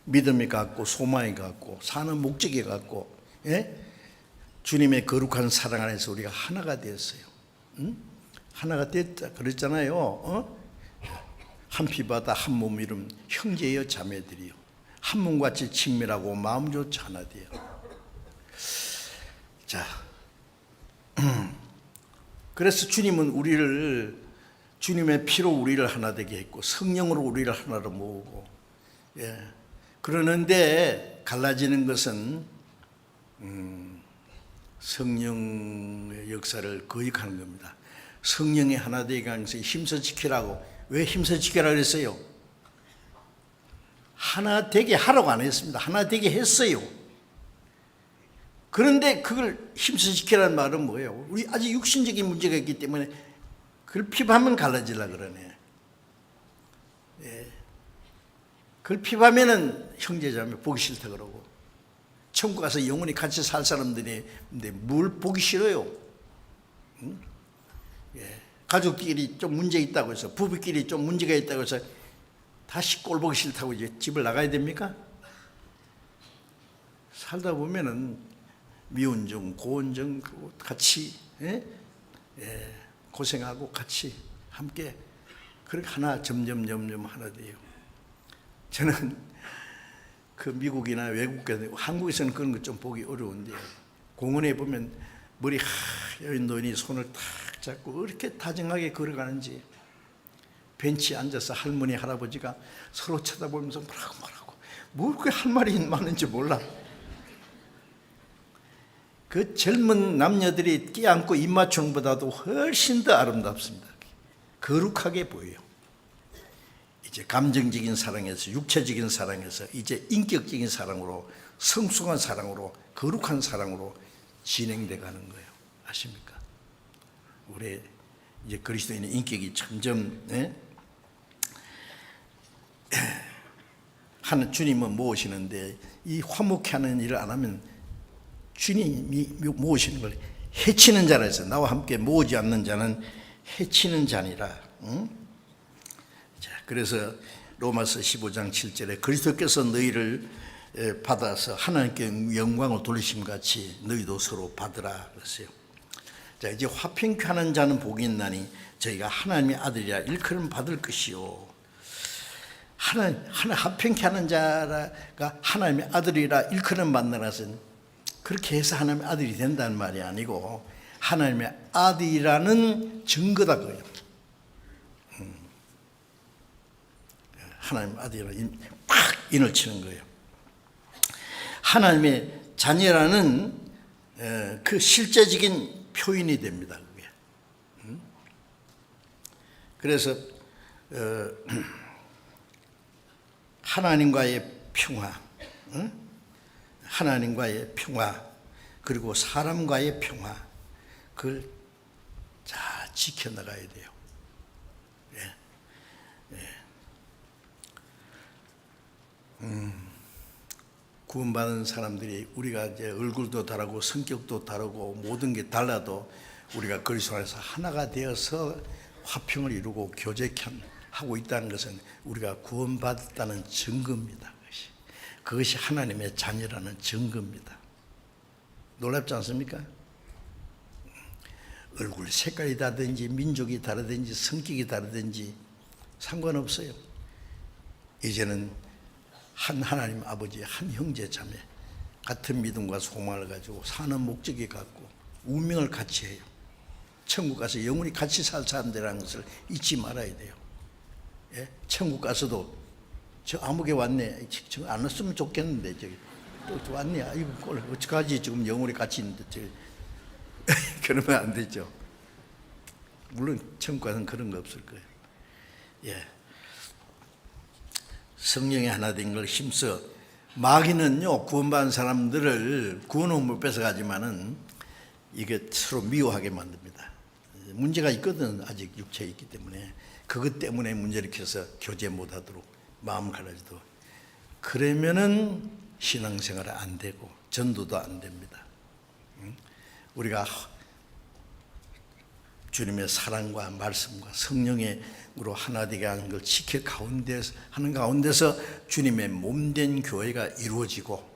믿음이 같고 소망이 같고 사는 목적이 같고, 예? 주님의 거룩한 사랑 안에서 우리가 하나가 되었어요. 응? 하나가 됐다 그랬잖아요. 한 피바다 한 몸 이름 형제여 자매들이요 한 몸같이 친밀하고 마음조차 하나 돼요. 자, 그래서 주님은 우리를 주님의 피로 우리를 하나 되게 했고 성령으로 우리를 하나로 모으고, 예. 그러는데 갈라지는 것은 성령의 역사를 거역하는 겁니다. 성령이 하나 되게 하는 것을 힘써 지키라고. 왜 힘써 지키라 그랬어요? 하나 되게 하라고 안 했습니다. 하나 되게 했어요. 그런데 그걸 힘써 지키라는 말은 뭐예요? 우리 아직 육신적인 문제가 있기 때문에 그걸 피하면 갈라지려고 그러네. 예. 그걸 피하면은 형제자매 보기 싫다 그러고, 천국 가서 영원히 같이 살 사람들이 근데 뭘 보기 싫어요? 응? 예. 가족끼리 좀 문제 있다고 해서, 부부끼리 좀 문제가 있다고 해서 다시 꼴 보기 싫다고 이제 집을 나가야 됩니까? 살다 보면은 미운정, 고운정 같이, 예? 예. 고생하고 같이 함께 그렇게 하나 점점 하나 돼요. 저는 그 미국이나 외국에서, 한국에서는 그런 거 좀 보기 어려운데요. 공원에 보면 머리 하얀 노인이 손을 탁 잡고 이렇게 다정하게 걸어가는지, 벤치에 앉아서 할머니 할아버지가 서로 쳐다보면서 뭐라고 뭐 그렇게 할 말이 많은지 몰라. 그 젊은 남녀들이 끼안고 입맞추는 것보다도 훨씬 더 아름답습니다. 거룩하게 보여요. 이제 감정적인 사랑에서, 육체적인 사랑에서 이제 인격적인 사랑으로, 성숙한 사랑으로, 거룩한 사랑으로 진행돼 가는 거예요. 아십니까? 우리 이제 그리스도인의 인격이 점점, 예? 하는 주님은 모으시는데 이 화목케 하는 일을 안 하면 주님이 모으시는 걸 해치는 자라 해서, 나와 함께 모으지 않는 자는 해치는 자니라. 응? 자, 그래서 로마서 15장 7절에 그리스도께서 너희를 받아서 하나님께 영광을 돌리심 같이 너희도 서로 받으라 그랬어요. 자, 이제 화평케 하는 자는 복이 있나니 저희가 하나님의 아들이라 일컬음 받을 것이요. 화평케 하는 자가 하나님의 아들이라 일컬음 받는 것은 그렇게 해서 하나님의 아들이 된다는 말이 아니고 하나님의 아들이라는 증거다 그거예요. 하나님의 아들이라는 팍 인을 치는 거예요. 하나님의 자녀라는 그 실제적인 표현이 됩니다. 그게. 그래서 하나님과의 평화, 하나님과의 평화, 그리고 사람과의 평화, 그걸 잘 지켜나가야 돼요. 예. 예. 구원받은 사람들이 우리가 이제 얼굴도 다르고 성격도 다르고 모든 게 달라도 우리가 그리스도 안에서 하나가 되어서 화평을 이루고 교제하고 있다는 것은 우리가 구원받았다는 증거입니다. 그것이 하나님의 자녀라는 증거입니다. 놀랍지 않습니까? 얼굴 색깔이 다르든지 민족이 다르든지 성격이 다르든지 상관없어요. 이제는 한 하나님 아버지, 한 형제 자매, 같은 믿음과 소망을 가지고 사는 목적이 같고 운명을 같이 해요. 천국 가서 영원히 같이 살 사람들이라는 것을 잊지 말아야 돼요. 예? 천국 가서도 저 아무개 왔네, 저 안 왔으면 좋겠는데 저기 또 왔네, 이거 어떡하지, 지금 영원히 같이 있는데 저기 그러면 안 되죠. 물론 천국 가서는 그런 거 없을 거예요. 예. 성령이 하나 된 걸 힘써 마귀는요, 구원받은 사람들을 구원은 못 뺏어가지만은 이게 서로 미워하게 만듭니다. 문제가 있거든. 아직 육체에 있기 때문에. 그것 때문에 문제를 일으켜서 교제 못하도록 마음 갈라지도록. 그러면은 신앙생활이 안 되고 전도도 안 됩니다. 우리가 주님의 사랑과 말씀과 성령으로 하나 되게 하는 걸 하는 가운데서 주님의 몸된 교회가 이루어지고,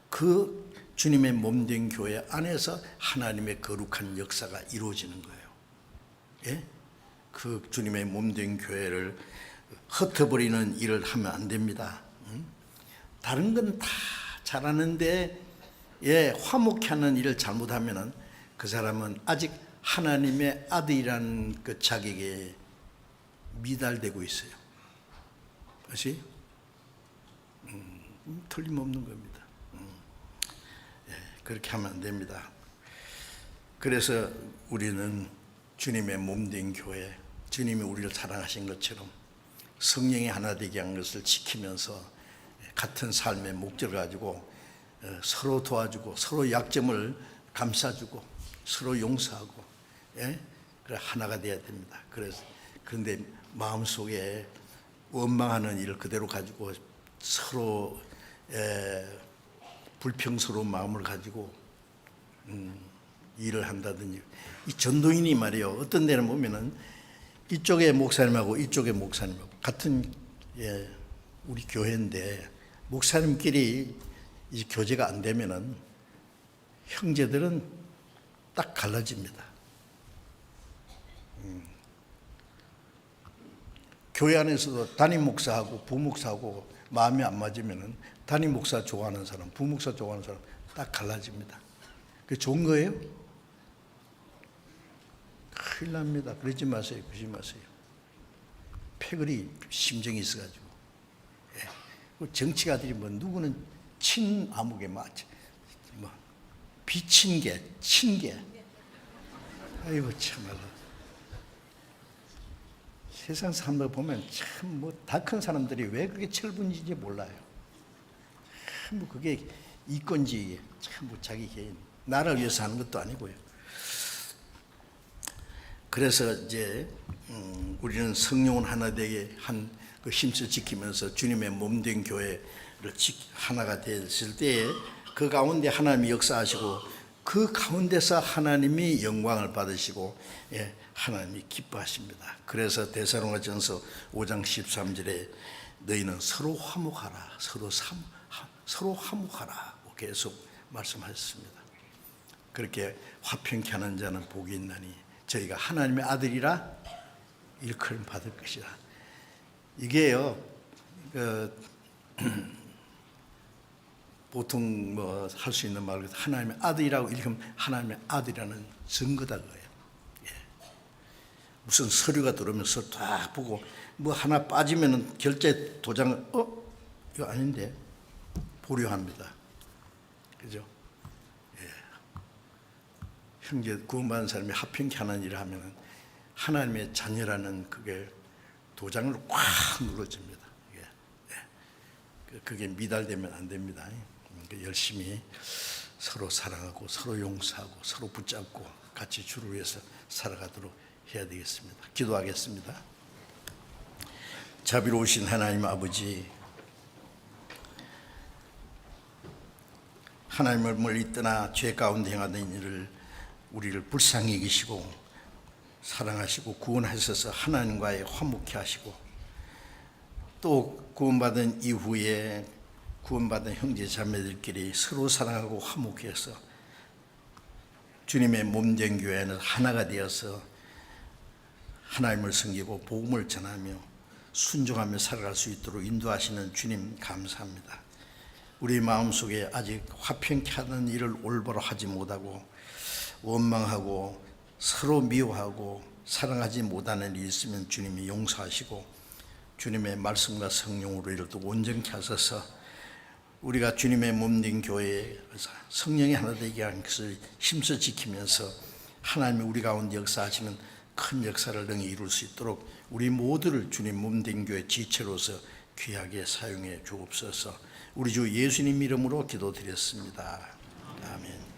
그 주님의 몸된 교회 안에서 하나님의 거룩한 역사가 이루어지는 거예요. 예? 그 주님의 몸된 교회를 흩어버리는 일을 하면 안 됩니다. 다른 건 다 잘하는데 화목케 하는 일을 잘못하면은 그 사람은 아직 하나님의 아들이라는 그 자격에 미달되고 있어요. 그렇지? 틀림없는 겁니다. 그렇게 하면 안 됩니다. 그래서 우리는 주님의 몸된 교회, 주님이 우리를 사랑하신 것처럼 성령이 하나 되게 한 것을 지키면서 같은 삶의 목적을 가지고 서로 도와주고 서로 약점을 감싸주고 서로 용서하고, 그래 하나가 되어야 됩니다. 그런데 마음속에 원망하는 일을 그대로 가지고 서로 불평스러운 마음을 가지고 일을 한다든지, 이 전도인이 말이에요, 어떤 데는 보면은 이쪽의 목사님하고 이쪽의 목사님하고 같은 우리 교회인데 목사님끼리 이 교제가 안 되면은 형제들은 딱 갈라집니다. 교회 안에서도 담임 목사하고 부목사하고 마음이 안 맞으면은 담임 목사 좋아하는 사람, 부목사 좋아하는 사람 딱 갈라집니다. 그게 좋은 거예요? 큰일 납니다. 그러지 마세요. 그러지 마세요. 패거리 심정이 있어가지고. 정치가들이 뭐 누구는 친아무개 맞지, 뭐 비친개, 친개. 아이고 참말로. 세상 사람들 보면 참 뭐 다 큰 사람들이 왜 그렇게 철분인지 몰라요. 참 뭐 그게 이건지 참 뭐 자기 개인 나라를 위해서 하는 것도 아니고요. 그래서 이제 우리는 성령은 하나 되게 한 그 힘써 지키면서 주님의 몸된 교회를 하나가 됐을 때에 그 가운데 하나님이 역사하시고 그 가운데서 하나님이 영광을 받으시고 하나님이 기뻐하십니다. 그래서 데살로니가전서 5장 13절에 너희는 서로 화목하라, 서로 화목하라 계속 말씀하셨습니다. 그렇게 화평케 하는 자는 복이 있나니 저희가 하나님의 아들이라 일컬음 받을 것이다. 이게요, 보통 뭐 할 수 있는 말로 하나님의 아들이라고 일컬음 하나님의 아들이라는 증거다 그거예요. 무슨 서류가 들어오면서 딱 보고 뭐 하나 빠지면은 결제 도장을 이거 아닌데 보류합니다. 그죠? 형제 구원받은 사람이 화평케 하는 일을 하면은 하나님의 자녀라는 그게 도장을 꽉 눌러줍니다. 그게 미달되면 안 됩니다. 열심히 서로 사랑하고 서로 용서하고 서로 붙잡고 같이 주를 위해서 살아가도록 해야 되겠습니다. 기도하겠습니다. 자비로우신 하나님 아버지, 하나님을 멀리 떠나 죄 가운데 행하던 일을 우리를 불쌍히 여기시고 사랑하시고 구원하셔서 하나님과의 화목케 하시고, 또 구원받은 이후에 구원받은 형제 자매들끼리 서로 사랑하고 화목케 해서 주님의 몸된 교회는 하나가 되어서 하나님을 섬기고 복음을 전하며 순종하며 살아갈 수 있도록 인도하시는 주님 감사합니다. 우리 마음속에 아직 화평케 하는 일을 올바로 하지 못하고 원망하고 서로 미워하고 사랑하지 못하는 일이 있으면 주님이 용서하시고 주님의 말씀과 성령으로 이를 또 온전케 하셔서 우리가 주님의 몸된 교회에 성령이 하나 되게 하는 것을 힘써 지키면서 하나님이 우리 가운데 역사하시는 큰 역사를 능히 이룰 수 있도록 우리 모두를 주님 몸된 교회 지체로서 귀하게 사용해 주옵소서. 우리 주 예수님 이름으로 기도드렸습니다. 아멘.